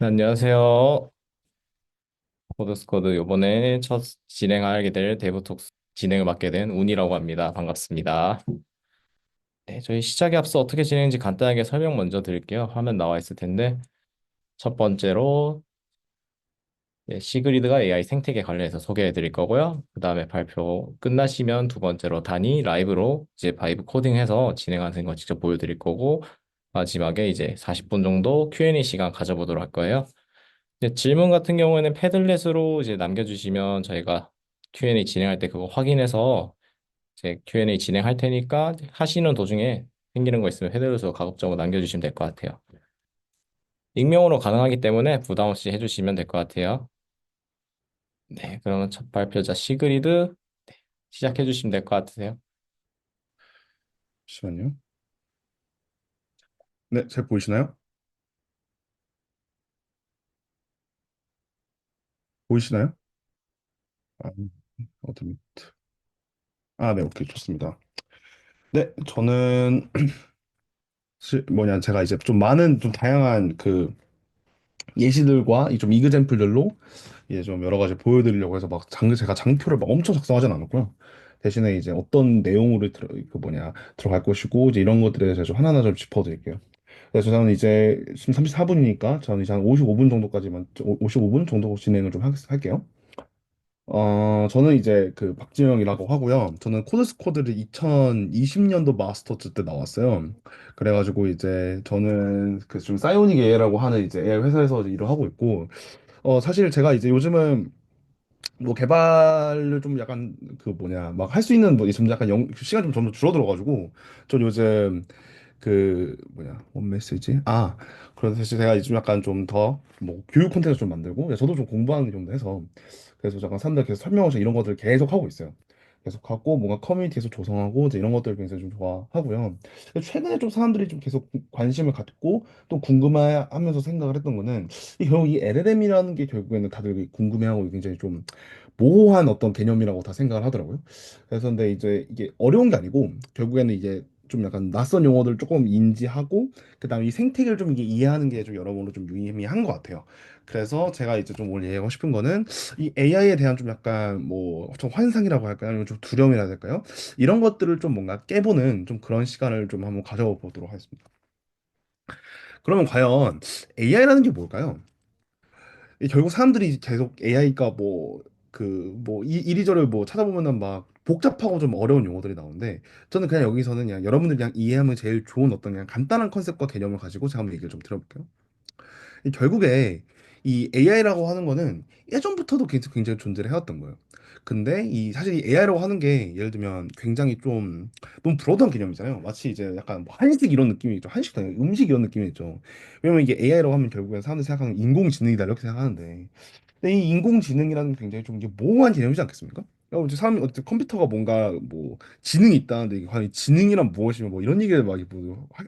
네, 안녕하세요. 코드스코드 요번에 첫 진행하게 될 데브톡 진행을 맡게 된 운이라고 합니다. 반갑습니다. 네, 저희 시작에 앞서 어떻게 진행인지 간단하게 설명 먼저 드릴게요. 화면 나와 있을 텐데 첫 번째로 시그리드가 AI 생태계 관련해서 소개해 드릴 거고요. 그 다음에 발표 끝나시면 두 번째로 단위 라이브로 이제 바이브 코딩해서 진행하는 거 직접 보여드릴 거고 마지막에 이제 40분 정도 Q&A 시간 가져보도록 할 거예요. 이제 질문 같은 경우에는 패들렛으로 이제 남겨주시면 저희가 Q&A 진행할 때 그거 확인해서 이제 Q&A 진행할 테니까 하시는 도중에 생기는 거 있으면 패들렛으로 가급적으로 남겨주시면 될 것 같아요. 익명으로 가능하기 때문에 부담 없이 해주시면 될 것 같아요. 네, 그러면 첫 발표자 시그리드 시작해 주시면 될 것 같으세요. 잠시만요. 네, 잘 보이시나요? 보이시나요? 아, 어둠이. 네, 오케이, 좋습니다. 네, 저는 제가 이제 좀 많은 좀 다양한 그 예시들과 이 좀 이그젬플들로 이제 좀 여러 가지 보여드리려고 해서 제가 장표를 막 엄청 작성하진 않았고요. 대신에 이제 어떤 내용으로 들어갈 것이고 이제 이런 것들에 대해서 좀 하나하나 좀 짚어드릴게요. 그래서 저는 이제 지금 34분이니까 저는 이제 한 55분 정도까지만 55분 정도 진행을 좀 할게요. 저는 이제 그 박진영이라고 하고요. 저는 코드스코드를 2020년도 마스터즈 때 나왔어요. 그래가지고 이제 저는 그 좀 사이오닉 AI라고 하는 이제 AI 회사에서 이제 일을 하고 있고, 사실 제가 이제 요즘은 뭐 개발을 좀 약간 막 할 수 있는 좀 약간 시간이 좀 점점 줄어들어가지고, 전 요즘 뭔 메시지? 그래서 사실 제가 요즘 약간 좀 더 뭐 교육 콘텐츠 좀 만들고 저도 좀 공부하는 정도 해서 그래서 잠깐 사람들 계속 설명하고 이런 것들을 계속 하고 있어요. 계속 하고 뭔가 커뮤니티에서 조성하고 이제 이런 것들을 굉장히 좀 좋아하고요. 근데 최근에 좀 사람들이 좀 계속 관심을 갖고 또 궁금해하면서 생각을 했던 거는 결국 이 LLM이라는 게 결국에는 다들 궁금해하고 굉장히 좀 모호한 어떤 개념이라고 다 생각을 하더라고요. 그래서 근데 이제 이게 어려운 게 아니고 결국에는 이제 좀 약간 낯선 용어들 조금 인지하고 그다음에 이 생태계를 좀 이게 이해하는 게 좀 여러모로 좀 유의미한 것 같아요. 그래서 제가 이제 좀 오늘 얘기하고 싶은 거는 이 AI에 대한 좀 약간 뭐 좀 환상이라고 할까요? 아니면 좀 두려움이라 해야 될까요? 이런 것들을 좀 뭔가 깨보는 좀 그런 시간을 좀 한번 가져보도록 하겠습니다. 그러면 과연 AI라는 게 뭘까요? 결국 사람들이 계속 AI가 이리저리 뭐 찾아보면은 막 복잡하고 좀 어려운 용어들이 나오는데 저는 그냥 여기서는 그냥 여러분들이 그냥 이해하면 제일 좋은 어떤 그냥 간단한 컨셉과 개념을 가지고 제가 한번 얘기를 좀 들어볼게요. 결국에 이 AI라고 하는 거는 예전부터도 굉장히 존재를 해왔던 거예요. 근데 이 사실 이 AI라고 하는 게 예를 들면 굉장히 좀 너무 브로드한 개념이잖아요. 마치 이제 약간 뭐 한식 이런 느낌이 있죠. 한식 아니고 음식 이런 느낌이 있죠. 왜냐면 이게 AI라고 하면 결국엔 사람들이 생각하는 인공지능이다 이렇게 생각하는데 근데 이 인공지능이라는 게 굉장히 좀 이게 모호한 개념이지 않겠습니까? 이제 사람이 어쨌든 컴퓨터가 뭔가 뭐 지능이 있다는데 이게 과연 지능이란 무엇이며 뭐 이런 얘기를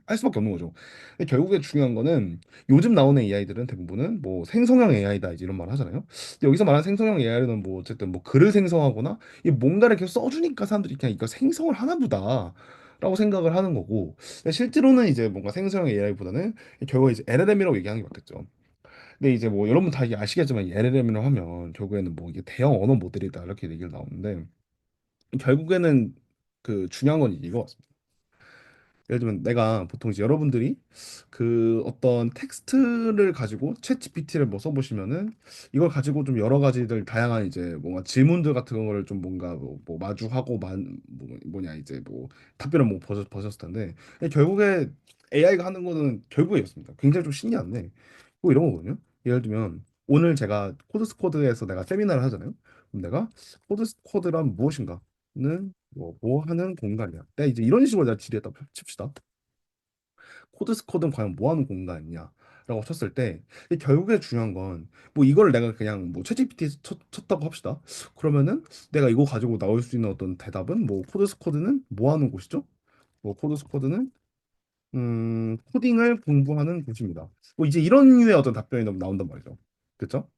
할 수밖에 없는 거죠. 근데 결국에 중요한 거는 요즘 나오는 AI들은 대부분은 뭐 생성형 AI다 이제 이런 말 하잖아요. 근데 여기서 말하는 생성형 AI는 뭐 어쨌든 뭐 글을 생성하거나 이 뭔가를 계속 써주니까 사람들이 그냥 이거 생성을 하나 보다. 라고 생각을 하는 거고 근데 실제로는 이제 뭔가 생성형 AI보다는 결국에 이제 LLM이라고 얘기하는 게 맞겠죠. 근데 이제 뭐 여러분 다 이게 아시겠지만 이 LLM이라고 하면 결국에는 뭐 이게 대형 언어 모델이다 이렇게 얘기를 나오는데 결국에는 그 중요한 건 이거 같습니다. 예를 들면 내가 보통 이제 여러분들이 그 어떤 텍스트를 가지고 챗 GPT를 뭐 써보시면은 이걸 가지고 좀 여러 가지들 다양한 이제 뭔가 질문들 같은 거를 좀 뭔가 뭐 마주하고 이제 뭐 답변을 뭐 버셨을 텐데 결국에 AI가 하는 거는 결국에 이렇습니다. 굉장히 좀 신기한데 뭐 이런 거거든요. 예를 들면 오늘 제가 코드스코드에서 내가 세미나를 하잖아요. 그럼 내가 코드스코드란 무엇인가는 뭐 하는 공간이야. 내가 이제 이런 식으로 내가 질의했다 칩시다. 코드스코드는 과연 뭐 하는 공간이냐? 라고 쳤을 때 결국에 중요한 건 뭐 이걸 내가 그냥 뭐 챗GPT에 쳤다고 합시다. 그러면은 내가 이거 가지고 나올 수 있는 어떤 대답은 뭐 코드스코드는 뭐 하는 곳이죠? 뭐 코드스코드는 코딩을 공부하는 곳입니다. 뭐 이제 이런 류의 어떤 답변이 나온단 말이죠. 그렇죠?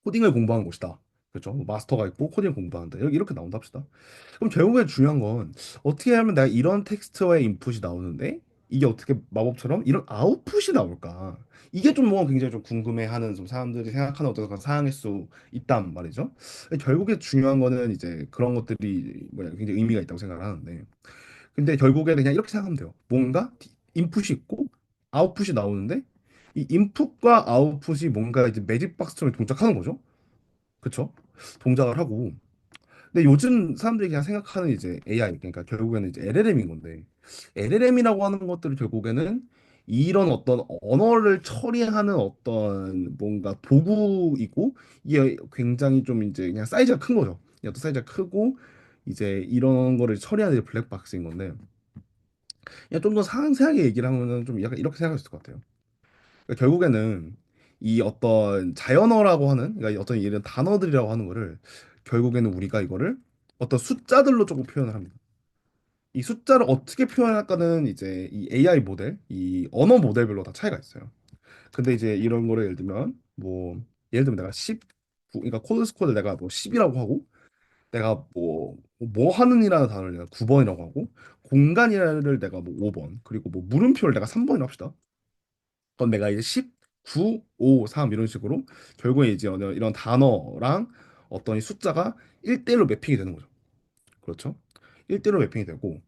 코딩을 공부하는 곳이다. 그렇죠? 뭐 마스터가 있고 코딩을 공부한다. 이렇게 나온다 합시다. 그럼 결국에 중요한 건 어떻게 하면 내가 이런 텍스트와의 인풋이 나오는데 이게 어떻게 마법처럼 이런 아웃풋이 나올까? 이게 좀 뭐 굉장히 좀 궁금해하는 좀 사람들이 생각하는 어떤 그런 사항일 수 있단 말이죠. 결국에 중요한 거는 이제 그런 것들이 뭐냐 굉장히 의미가 있다고 생각을 하는데, 근데 결국에는 그냥 이렇게 생각하면 돼요. 뭔가 인풋이 있고 아웃풋이 나오는데 이 인풋과 아웃풋이 뭔가 이제 매직 박스처럼 동작하는 거죠. 그쵸? 동작을 하고. 근데 요즘 사람들이 그냥 생각하는 이제 AI, 그러니까 결국에는 이제 LLM인 건데, LLM이라고 하는 것들은 결국에는 이런 어떤 언어를 처리하는 어떤 뭔가 도구이고, 이게 굉장히 좀 이제 그냥 사이즈가 큰 거죠. 그냥 또 사이즈가 크고 이제 이런 거를 처리하는 이제 블랙박스인 건데, 그냥 좀 더 상세하게 얘기를 하면은 좀 약간 이렇게 생각할 수 있을 것 같아요. 그러니까 결국에는 이 어떤 자연어라고 하는, 그러니까 어떤 이런 단어들이라고 하는 거를 결국에는 우리가 이거를 어떤 숫자들로 조금 표현을 합니다. 이 숫자를 어떻게 표현할까는 이제 이 AI 모델, 이 언어 모델별로 다 차이가 있어요. 근데 이제 이런 거를 예를 들면 뭐 예를 들면 내가 10, 그러니까 코드 스코어를 내가 뭐 10이라고 하고, 내가 뭐 하는이라는 단어를 내가 9번이라고 하고, 공간이라를 내가 뭐 5번, 그리고 뭐 물음표를 내가 3번이라고 합시다. 그건 내가 이제 10, 9, 5, 3 이런 식으로 결국에 이제 이런 단어랑 어떤 이 숫자가 1대1로 매핑이 되는 거죠. 그렇죠? 1대1로 매핑이 되고,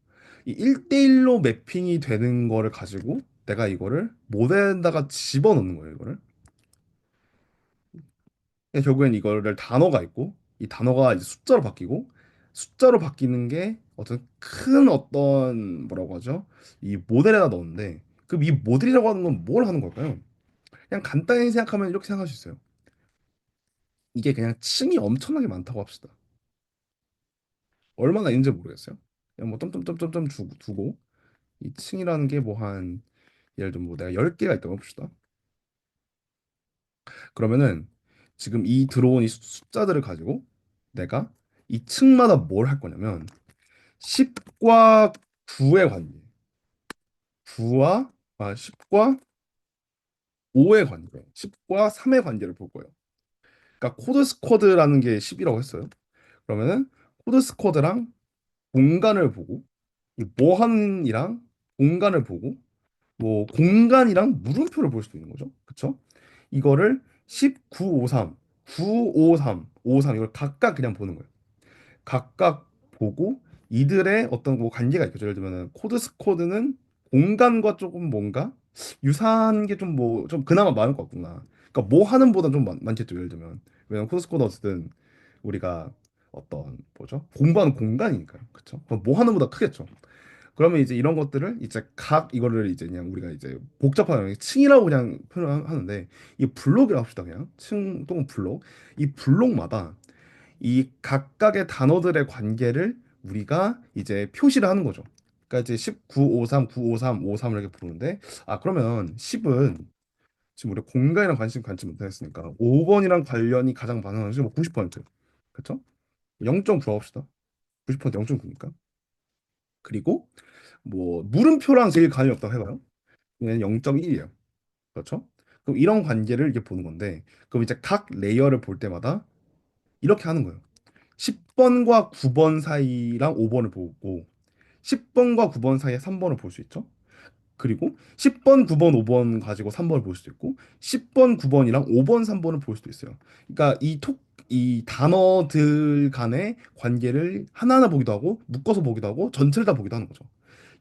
이 1대1로 매핑이 되는 거를 가지고 내가 이거를 모델에다가 집어넣는 거예요, 이거를. 그냥 결국엔 이거를 단어가 있고, 이 단어가 이제 숫자로 바뀌고, 숫자로 바뀌는 게 어떤 큰 어떤 뭐라고 하죠? 이 모델에다 넣었는데, 그럼 이 모델이라고 하는 건 뭘 하는 걸까요? 그냥 간단히 생각하면 이렇게 생각할 수 있어요. 이게 그냥 층이 엄청나게 많다고 합시다. 얼마나 있는지 모르겠어요. 그냥 뭐 점점점점점 두고 이 층이라는 게 뭐 한 예를 들면 뭐 내가 10개가 있다고 해봅시다. 그러면은 지금 이 들어온 이 숫자들을 가지고 내가 이 층마다 뭘 할 거냐면 10과 9의 관계, 9와 10과 5의 관계, 10과 3의 관계를 볼 거예요. 그러니까 코드 스쿼드라는 게 10이라고 했어요. 그러면은 코드 스쿼드랑 공간을 보고, 이 뭐하는이랑 공간을 보고, 뭐 공간이랑 물음표를 볼 수도 있는 거죠. 그쵸? 이거를 1953, 953, 53 이걸 각각 그냥 보는 거예요. 각각 보고 이들의 어떤 뭐 관계가 있겠죠. 예를 들면은 코드 스쿼드는 공간과 조금 뭔가 유사한 게 좀 뭐 좀 그나마 많을 것 같구나. 그러니까 뭐 하는 보다 좀 많겠죠. 예를 들면 왜냐면 코드 스쿼드 어쨌든 우리가 어떤 뭐죠? 공부하는 공간이니까요. 그렇죠? 그럼 뭐 하는 보다 크겠죠. 그러면 이제 이런 것들을 이제 각 이거를 이제 그냥 우리가 이제 복잡한 층이라고 그냥 표현하는데, 이 블록이라고 합시다. 그냥 층 또는 블록, 이 블록마다 이 각각의 단어들의 관계를 우리가 이제 표시를 하는 거죠. 그러니까 이제 1953, 953, 53 이렇게 부르는데, 아 그러면 10은 지금 우리 공간이랑 관심 못했으니까 5번이랑 관련이 가장 많은 것이 뭐 90%. 그렇죠? 0.9 합시다. 90% 0.9니까. 그리고 뭐 물음표랑 제일 관련이 없다고 해봐요. 얘는 0.1이에요. 그렇죠? 그럼 이런 관계를 이렇게 보는 건데, 그럼 이제 각 레이어를 볼 때마다 이렇게 하는 거예요. 10번과 9번 사이랑 5번을 보고 10번과 9번 사이에 3번을 볼 수 있죠. 그리고 10번, 9번, 5번 가지고 3번을 볼 수도 있고 10번, 9번이랑 5번, 3번을 볼 수도 있어요. 그러니까 이 단어들 간의 관계를 하나하나 보기도 하고 묶어서 보기도 하고 전체를 다 보기도 하는 거죠.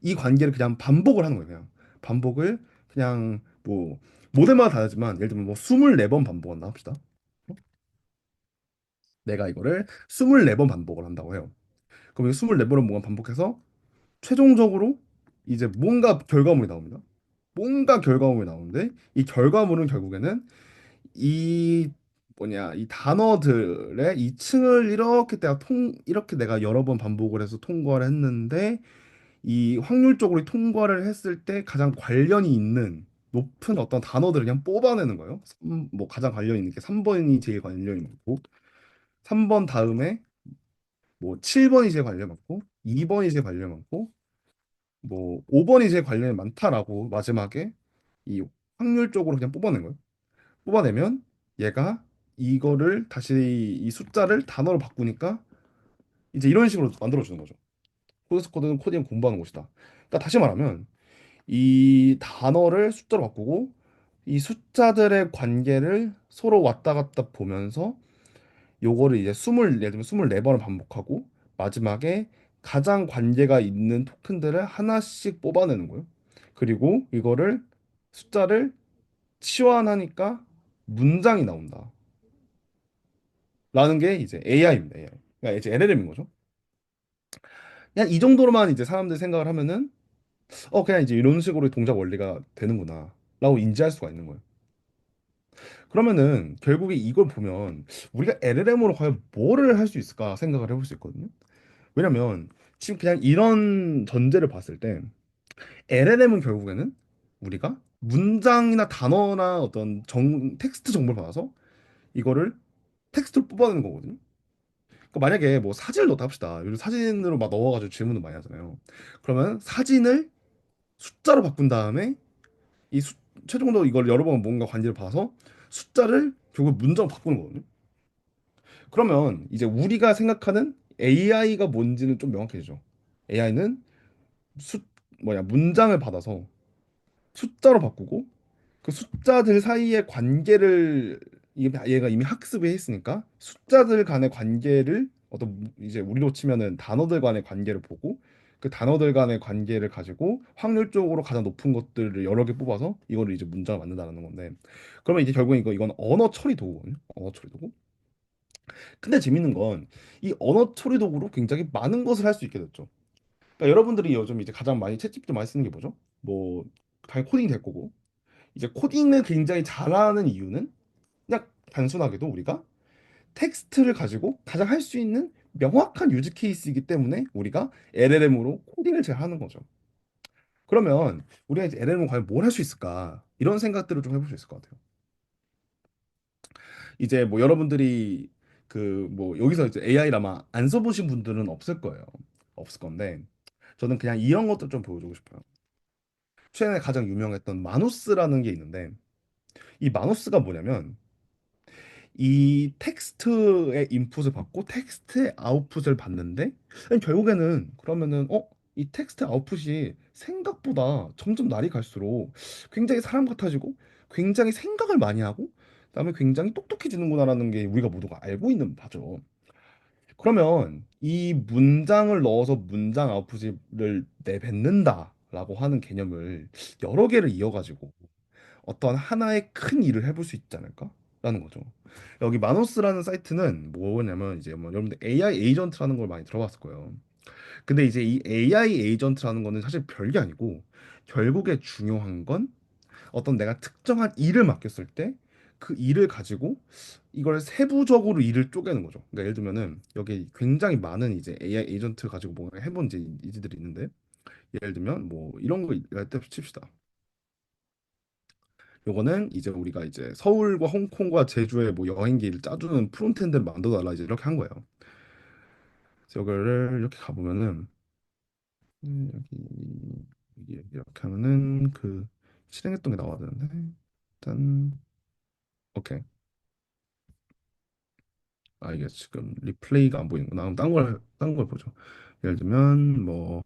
이 관계를 그냥 반복을 하는 거예요. 그냥 반복을 그냥 뭐 모델마다 다르지만 예를 들면 뭐 24번 반복한다 합시다. 내가 이거를 24번 반복을 한다고 해요. 그럼 이 24번을 뭔가 반복해서 최종적으로 이제 뭔가 결과물이 나옵니다. 뭔가 결과물이 나오는데 이 결과물은 결국에는 이 뭐냐 이 단어들의 이 층을 이렇게 내가 여러 번 반복을 해서 통과를 했는데, 이 확률적으로 통과를 했을 때 가장 관련이 있는 높은 어떤 단어들을 그냥 뽑아내는 거예요. 뭐 가장 관련 있는 게 3번이 제일 관련이 많고, 3번 다음에 뭐 7번이 제일 관련 많고, 2번이 제일 관련 많고, 뭐 5번이 제일 관련이 많다라고 마지막에 이 확률적으로 그냥 뽑아낸 거예요. 뽑아내면 얘가 이거를 다시 이 숫자를 단어로 바꾸니까 이제 이런 식으로 만들어주는 거죠. 코드 스쿼드는 코딩 공부하는 곳이다. 그러니까 다시 말하면 이 단어를 숫자로 바꾸고 이 숫자들의 관계를 서로 왔다 갔다 보면서 요거를 이제 예를 들면 24번을 반복하고 마지막에 가장 관계가 있는 토큰들을 하나씩 뽑아내는 거예요. 그리고 이거를 숫자를 치환하니까 문장이 나온다. 라는 게 이제 AI입니다. AI. 그러니까 이제 LLM인 거죠. 그냥 이 정도로만 이제 사람들이 생각을 하면은 그냥 이제 이런 식으로 동작 원리가 되는구나. 라고 인지할 수가 있는 거예요. 그러면은 결국에 이걸 보면 우리가 LLM으로 과연 뭐를 할 수 있을까 생각을 해볼 수 있거든요. 왜냐면 지금 그냥 이런 전제를 봤을 때 LLM은 결국에는 우리가 문장이나 단어나 어떤 텍스트 정보를 받아서 이거를 텍스트로 뽑아내는 거거든요. 그러니까 만약에 뭐 사진을 넣었다 합시다. 요즘 사진으로 막 넣어가지고 질문을 많이 하잖아요. 그러면 사진을 숫자로 바꾼 다음에 이 최종적으로 이걸 여러 번 뭔가 관계를 봐서 숫자를 결국 문장으로 바꾸는 거거든요. 그러면 이제 우리가 생각하는 AI가 뭔지는 좀 명확해지죠. AI는 숫 문장을 받아서 숫자로 바꾸고 그 숫자들 사이의 관계를 얘가 이미 학습을 했으니까 숫자들 간의 관계를 이제 우리로 치면은 단어들 간의 관계를 보고 그 단어들 간의 관계를 가지고 확률적으로 가장 높은 것들을 여러 개 뽑아서 이거를 이제 문장을 만든다는 건데 그러면 이제 결국엔 이건 언어 처리 도구거든요. 언어 처리 도구. 근데 재밌는 건 이 언어 처리 도구로 굉장히 많은 것을 할 수 있게 됐죠. 그러니까 여러분들이 요즘 이제 가장 많이 챗GPT 많이 쓰는 게 뭐죠? 뭐 당연히 코딩이 될 거고 이제 코딩을 굉장히 잘하는 이유는 그냥 단순하게도 우리가 텍스트를 가지고 가장 할 수 있는 명확한 유즈 케이스이기 때문에 우리가 LLM으로 코딩을 잘 하는 거죠. 그러면 우리가 이제 LLM으로 과연 뭘 할 수 있을까? 이런 생각들을 좀 해볼 수 있을 것 같아요. 이제 뭐 여러분들이 그 뭐 여기서 이제 AI를 아마 안 써보신 분들은 없을 거예요. 없을 건데 저는 그냥 이런 것도 좀 보여주고 싶어요. 최근에 가장 유명했던 마누스라는 게 있는데 이 마누스가 뭐냐면 이 텍스트의 인풋을 받고 텍스트의 아웃풋을 받는데 결국에는 그러면은 이 텍스트 아웃풋이 생각보다 점점 날이 갈수록 굉장히 사람 같아지고 굉장히 생각을 많이 하고 그다음에 굉장히 똑똑해지는구나라는 게 우리가 모두가 알고 있는 바죠. 그러면 이 문장을 넣어서 문장 아웃풋을 내뱉는다라고 하는 개념을 여러 개를 이어가지고 어떤 하나의 큰 일을 해볼 수 있지 않을까라는 거죠. 여기 마노스라는 사이트는 뭐냐면 이제 뭐 여러분들 AI 에이전트라는 걸 많이 들어봤을 거예요. 근데 이제 이 AI 에이전트라는 거는 사실 별게 아니고 결국에 중요한 건 어떤 내가 특정한 일을 맡겼을 때 그 일을 가지고 이걸 세부적으로 일을 쪼개는 거죠. 그러니까 예를 들면은 여기 굉장히 많은 이제 AI 에이전트 가지고 뭔가 해본 이제들이 있는데 예를 들면 뭐 이런 거 일단 칩시다. 요거는 이제 우리가 이제 서울과 홍콩과 제주의 뭐 여행기를 짜주는 프론트엔드를 만들어 달라 이제 이렇게 한 거예요. 그래서 이거를 이렇게 가보면은 여기 이렇게 하면은 그 실행했던 게 나와야 되는데 일단 오케이. 이게 지금 리플레이가 안 보이는구나. 그럼 딴걸 보죠. 예를 들면 뭐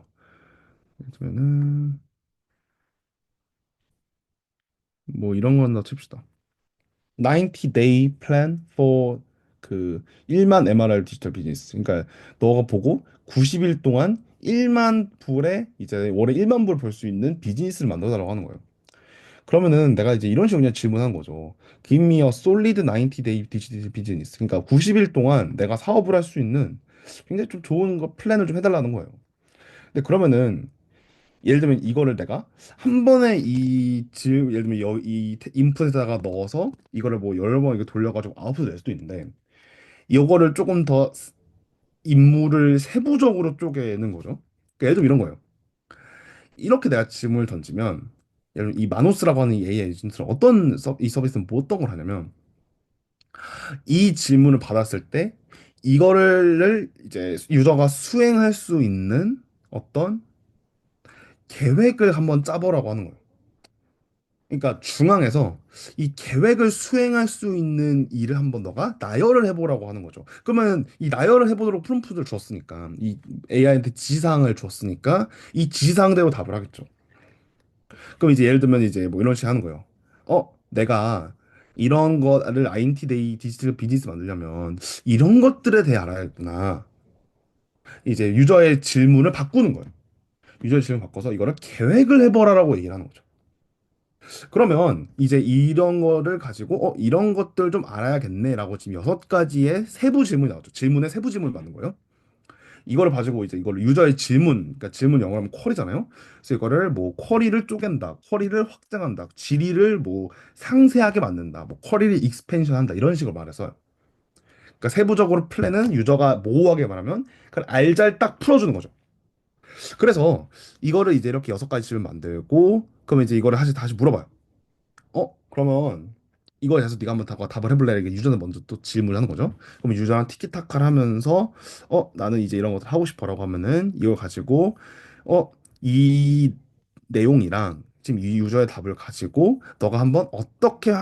예를 들면은 뭐 이런 거나 칩시다. 90 day plan for 그 1만 MRR 디지털 비즈니스. 그러니까 너가 보고 90일 동안 1만 불에 이제 월에 1만 불 벌 수 있는 비즈니스를 만들어 달라고 하는 거예요. 그러면은 내가 이제 이런 식으로 그냥 질문한 거죠. Give me a solid 90 day digital business. 그러니까 90일 동안 내가 사업을 할 수 있는 굉장히 좀 좋은 거 플랜을 좀 해달라는 거예요. 근데 그러면은 예를 들면 이거를 내가 한 번에 예를 들면 이 인풋에다가 넣어서 이거를 뭐 여러 번 이렇게 돌려가지고 아웃풋을 낼 수도 있는데 이거를 조금 더 임무를 세부적으로 쪼개는 거죠. 그러니까 예를 들면 이런 거예요. 이렇게 내가 질문을 던지면 예를 들면 이 마노스라고 하는 이 AI 에이전트는 이 서비스는 뭐 어떤 걸 하냐면 이 질문을 받았을 때 이거를 이제 유저가 수행할 수 있는 어떤 계획을 한번 짜보라고 하는 거예요. 그러니까 중앙에서 이 계획을 수행할 수 있는 일을 한번 너가 나열을 해보라고 하는 거죠. 그러면 이 나열을 해보도록 프롬프트를 줬으니까 이 AI한테 지시사항을 줬으니까 이 지시사항대로 답을 하겠죠. 그럼 이제 예를 들면 이제 뭐 이런 식으로 하는 거예요. 내가 이런 거를 INT 데이 디지털 비즈니스 만들려면 이런 것들에 대해 알아야겠구나. 이제 유저의 질문을 바꾸는 거예요. 유저의 질문 바꿔서 이거를 계획을 해보라라고 얘기를 하는 거죠. 그러면 이제 이런 거를 가지고 이런 것들 좀 알아야겠네라고 지금 6가지의 세부 질문이 나왔죠. 질문에 세부 질문을 받는 거예요. 이거를 가지고 이제 이걸 유저의 질문, 그러니까 질문 영어로 하면 쿼리잖아요. 그래서 이거를 뭐 쿼리를 쪼갠다, 쿼리를 확장한다, 질의를 뭐 상세하게 만든다, 뭐 쿼리를 익스펜션한다 이런 식으로 말해서 그러니까 세부적으로 플랜은 유저가 모호하게 말하면 그걸 알잘딱 풀어주는 거죠. 그래서 이거를 이제 이렇게 6가지 질문 만들고 그러면 이제 이거를 다시 물어봐요. 그러면 이거에 대해서 네가 한번 답을 해볼래? 이게 유저는 먼저 또 질문을 하는 거죠. 그럼 유저랑 티키타카를 하면서 나는 이제 이런 것들 하고 싶어라고 하면은 이걸 가지고 이 내용이랑 지금 이 유저의 답을 가지고 너가 한번 어떻게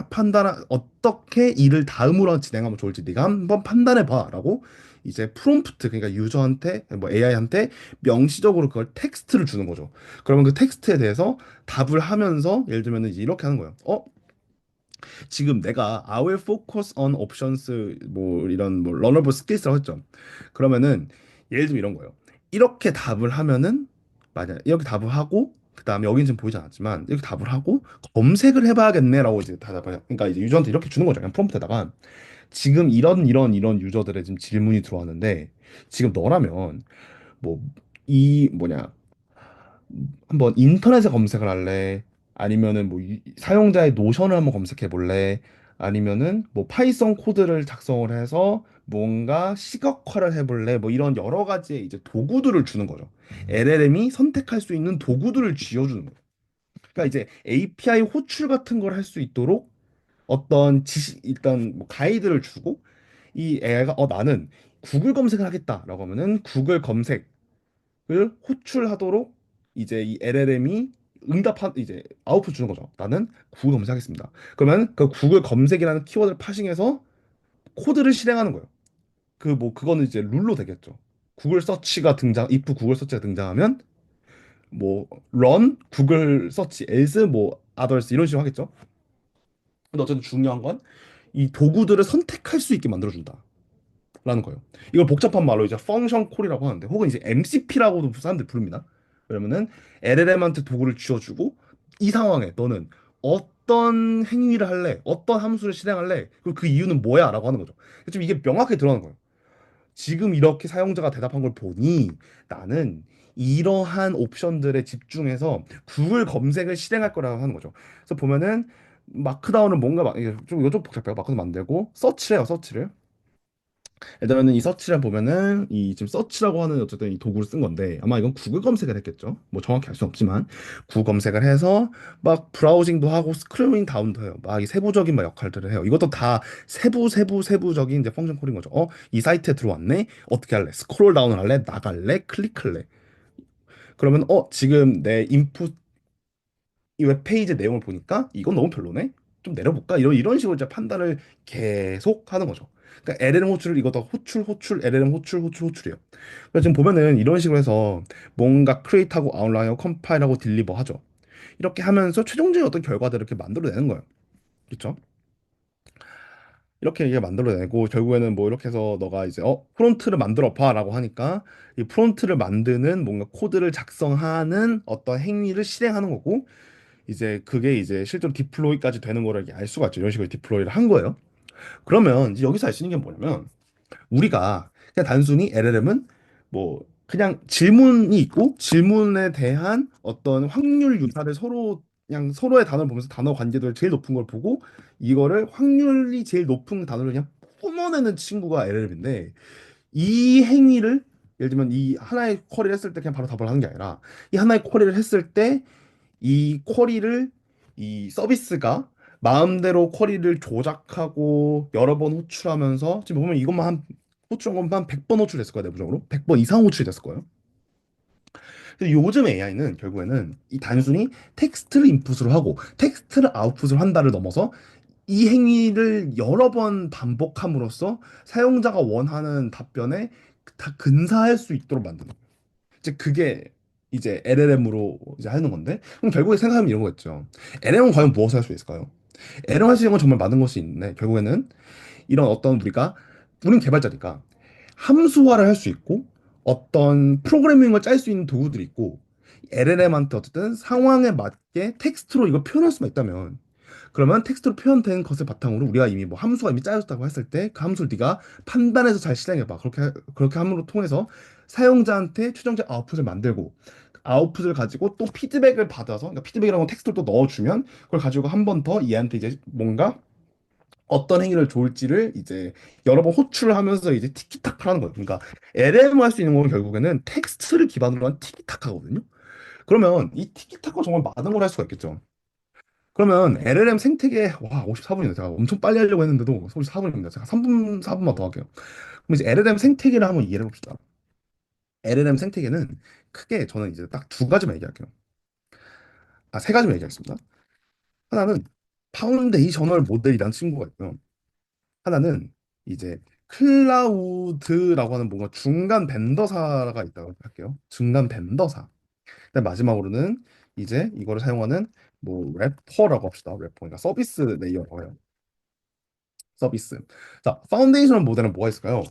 일을 다음으로 진행하면 좋을지 네가 한번 판단해 봐라고 이제 프롬프트 그러니까 유저한테 뭐 AI한테 명시적으로 그걸 텍스트를 주는 거죠. 그러면 그 텍스트에 대해서 답을 하면서 예를 들면 이제 이렇게 하는 거예요. 지금 내가 I will focus on options 뭐 이런 뭐 learnable skills라고 했죠. 그러면은 예를 들면 이런 거예요. 이렇게 답을 하면은 맞아. 이렇게 답을 하고 그다음에 여긴 지금 보이지 않았지만 이렇게 답을 하고 검색을 해봐야겠네라고 이제 답을 해요. 그러니까 이제 유저한테 이렇게 주는 거죠. 그냥 프롬프트에다가 지금 이런 유저들의 지금 질문이 들어왔는데 지금 너라면 뭐 이 뭐냐 한번 인터넷에 검색을 할래? 아니면은 뭐 사용자의 노션을 한번 검색해 볼래? 아니면은 뭐 파이썬 코드를 작성을 해서 뭔가 시각화를 해볼래? 뭐 이런 여러 가지의 이제 도구들을 주는 거죠. LLM이 선택할 수 있는 도구들을 쥐어주는 거예요. 그러니까 이제 API 호출 같은 걸 할 수 있도록 어떤 일단 뭐 가이드를 주고 이 AI가 나는 구글 검색을 하겠다라고 하면은 구글 검색 을 호출하도록 이제 이 LLM이 응답한 이제 아웃풋 주는 거죠. 나는 구글 검색하겠습니다. 그러면 그 구글 검색이라는 키워드를 파싱해서 코드를 실행하는 거예요. 그 뭐 그거는 이제 룰로 되겠죠. 구글 서치가 등장, if 구글 서치가 등장하면 뭐 run 구글 서치 else 뭐 others 이런 식으로 하겠죠. 근데 어쨌든 중요한 건 이 도구들을 선택할 수 있게 만들어준다. 라는 거예요. 이걸 복잡한 말로 이제 펑션 콜이라고 하는데 혹은 이제 MCP라고도 사람들이 부릅니다. 그러면은 LLM한테 도구를 쥐어주고 이 상황에 너는 어떤 행위를 할래? 어떤 함수를 실행할래? 그리고 그 이유는 뭐야? 라고 하는 거죠. 좀 이게 명확하게 드러나는 거예요. 지금 이렇게 사용자가 대답한 걸 보니 나는 이러한 옵션들에 집중해서 구글 검색을 실행할 거라고 하는 거죠. 그래서 보면은 마크다운은 뭔가 이게 좀 이거 좀 복잡해요. 마크다운 만들고 서치를 해요. 서치를. 예를 들면은 이 서치를 보면은 이 지금 서치라고 하는 어쨌든 이 도구를 쓴 건데 아마 이건 구글 검색을 했겠죠. 뭐 정확히 알 수는 없지만 구글 검색을 해서 막 브라우징도 하고 스크롤링 다운도 해요. 막 이 세부적인 막 역할들을 해요. 이것도 다 세부적인 이제 펑션 콜인 거죠. 이 사이트에 들어왔네. 어떻게 할래? 스크롤 다운을 할래? 나갈래? 클릭할래? 그러면 지금 내 인풋 이 웹페이지 내용을 보니까 이건 너무 별로네. 좀 내려볼까? 이런 식으로 이제 판단을 계속 하는 거죠. 그러니까 LLM 호출을 이것도 호출, LLM 호출이에요. 그래서 지금 보면은 이런 식으로 해서 뭔가 크리에이트하고 아웃라인하고 컴파일하고 딜리버 하죠. 이렇게 하면서 최종적인 어떤 결과들을 이렇게 만들어내는 거예요. 그렇죠? 이렇게 이게 만들어내고 결국에는 뭐 이렇게 해서 너가 이제 프론트를 만들어 봐라고 하니까 이 프론트를 만드는 뭔가 코드를 작성하는 어떤 행위를 실행하는 거고 이제 그게 이제 실제로 디플로이까지 되는 거를 이렇게 알 수가 있죠. 이런 식으로 디플로이를 한 거예요. 그러면 이제 여기서 알 수 있는 게 뭐냐면 우리가 그냥 단순히 LLM은 뭐 그냥 질문이 있고 질문에 대한 어떤 확률 유사를 서로 그냥 서로의 단어를 보면서 단어 관계도를 제일 높은 걸 보고 이거를 확률이 제일 높은 단어를 그냥 뿜어내는 친구가 LLM인데 이 행위를 예를 들면 이 하나의 쿼리를 했을 때 그냥 바로 답을 하는 게 아니라 이 하나의 쿼리를 했을 때 이 쿼리를 이 서비스가 마음대로 쿼리를 조작하고 여러 번 호출하면서 지금 보면 이것만 한 호출한 것만 한 100번 호출됐을 거야 내부적으로 100번 이상 호출이 됐을 거예요. 근데 요즘 AI는 결국에는 이 단순히 텍스트를 인풋으로 하고 텍스트를 아웃풋을 한다를 넘어서 이 행위를 여러 번 반복함으로써 사용자가 원하는 답변에 다 근사할 수 있도록 만드는 거예요. 이제 그게 이제 LLM으로 이제 하는 건데 그럼 결국에 생각하면 이런 거겠죠. LLM은 과연 무엇을 할 수 있을까요? LLM 할 수 있는 건 정말 많은 것이 있는데 결국에는 이런 어떤 우린 개발자니까 함수화를 할 수 있고 어떤 프로그래밍을 짤 수 있는 도구들이 있고 LLM한테 어쨌든 상황에 맞게 텍스트로 이걸 표현할 수만 있다면 그러면 텍스트로 표현된 것을 바탕으로 우리가 이미 뭐 함수가 이미 짜여졌다고 했을 때 그 함수를 네가 판단해서 잘 실행해봐. 그렇게 함으로 통해서 사용자한테 최종적 아웃풋을 만들고 그 아웃풋을 가지고 또 피드백을 받아서 그러니까 피드백이라고 하면 텍스트를 또 넣어주면 그걸 가지고 한 번 더 얘한테 이제 뭔가 어떤 행위를 좋을지를 이제 여러 번 호출을 하면서 이제 티키타카 하는 거예요. 그러니까 LLM 할 수 있는 건 결국에는 텍스트를 기반으로 한 티키타카거든요. 그러면 이 티키타카 정말 많은 걸 할 수가 있겠죠. 그러면 LLM 생태계 와 54분이네. 제가 엄청 빨리 하려고 했는데도 54분입니다. 제가 3분 4분만 더 할게요. 그럼 이제 LLM 생태계를 한번 이해해 봅시다. LLM 생태계는 크게 저는 이제 딱 두 가지만 얘기할게요. 아, 세 가지만 얘기하겠습니다. 하나는 파운데이셔널 모델이라는 친구가 있고요. 하나는 이제 클라우드라고 하는 뭔가 중간 벤더사가 있다고 할게요. 중간 벤더사. 그다음 마지막으로는 이제 이거를 사용하는 뭐 래퍼라고 합시다. 래퍼. 그러니까 서비스 레이어라고 해요. 서비스. 자, 파운데이션 모델은 뭐가 있을까요?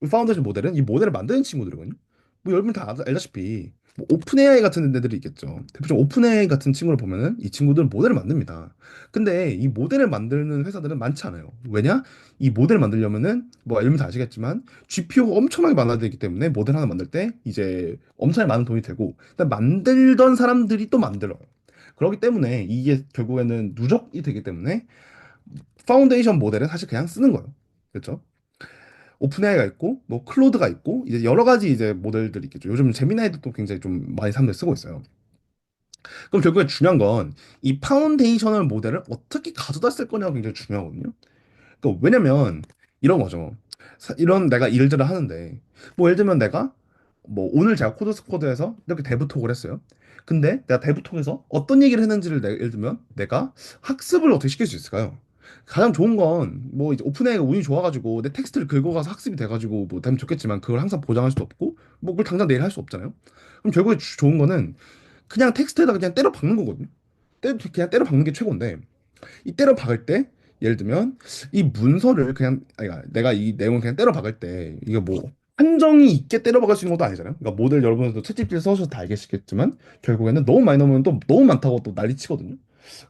이 파운데이션 모델은 이 모델을 만드는 친구들이거든요. 뭐 여러분 다 알다시피 뭐 오픈 AI 같은 데들이 있겠죠. 대표적으로 오픈 AI 같은 친구를 보면은 이 친구들은 모델을 만듭니다. 근데 이 모델을 만드는 회사들은 많지 않아요. 왜냐? 이 모델을 만들려면은 뭐 여러분 다 아시겠지만 GPU가 엄청나게 많아야 되기 때문에 모델 하나 만들 때 이제 엄청나게 많은 돈이 되고 그다음 만들던 사람들이 또 만들어요. 그렇기 때문에 이게 결국에는 누적이 되기 때문에 파운데이션 모델은 사실 그냥 쓰는 거예요. 그렇죠? 오픈AI가 있고 뭐 클로드가 있고 이제 여러 가지 이제 모델들이 있겠죠. 요즘 제미나이도 또 굉장히 좀 많이 사람들이 쓰고 있어요. 그럼 결국에 중요한 건 이 파운데이셔널 모델을 어떻게 가져다 쓸 거냐가 굉장히 중요하거든요. 그러니까 왜냐면 이런 거죠. 이런 내가 일들을 하는데 뭐 예를 들면 내가 뭐 오늘 제가 코드스코드에서 이렇게 데브톡을 했어요. 근데 내가 데브톡에서 어떤 얘기를 했는지를 예를 들면 내가 학습을 어떻게 시킬 수 있을까요? 가장 좋은 건 뭐 이제 오픈AI가 운이 좋아가지고 내 텍스트를 긁어가서 학습이 돼가지고 뭐 되면 좋겠지만 그걸 항상 보장할 수도 없고 뭐 그걸 당장 내일 할 수 없잖아요. 그럼 결국에 좋은 거는 그냥 텍스트에다 그냥 때려 박는 거거든요. 그냥 때려 박는 게 최고인데 이 때려 박을 때 예를 들면 이 문서를 그냥 아니 내가 이 내용을 그냥 때려 박을 때 이게 뭐 한정이 있게 때려 박을 수 있는 것도 아니잖아요. 그러니까 모델 여러분들도 챗GPT 써서 다 알겠겠지만 결국에는 너무 많이 넣으면 또 너무 많다고 또 난리치거든요.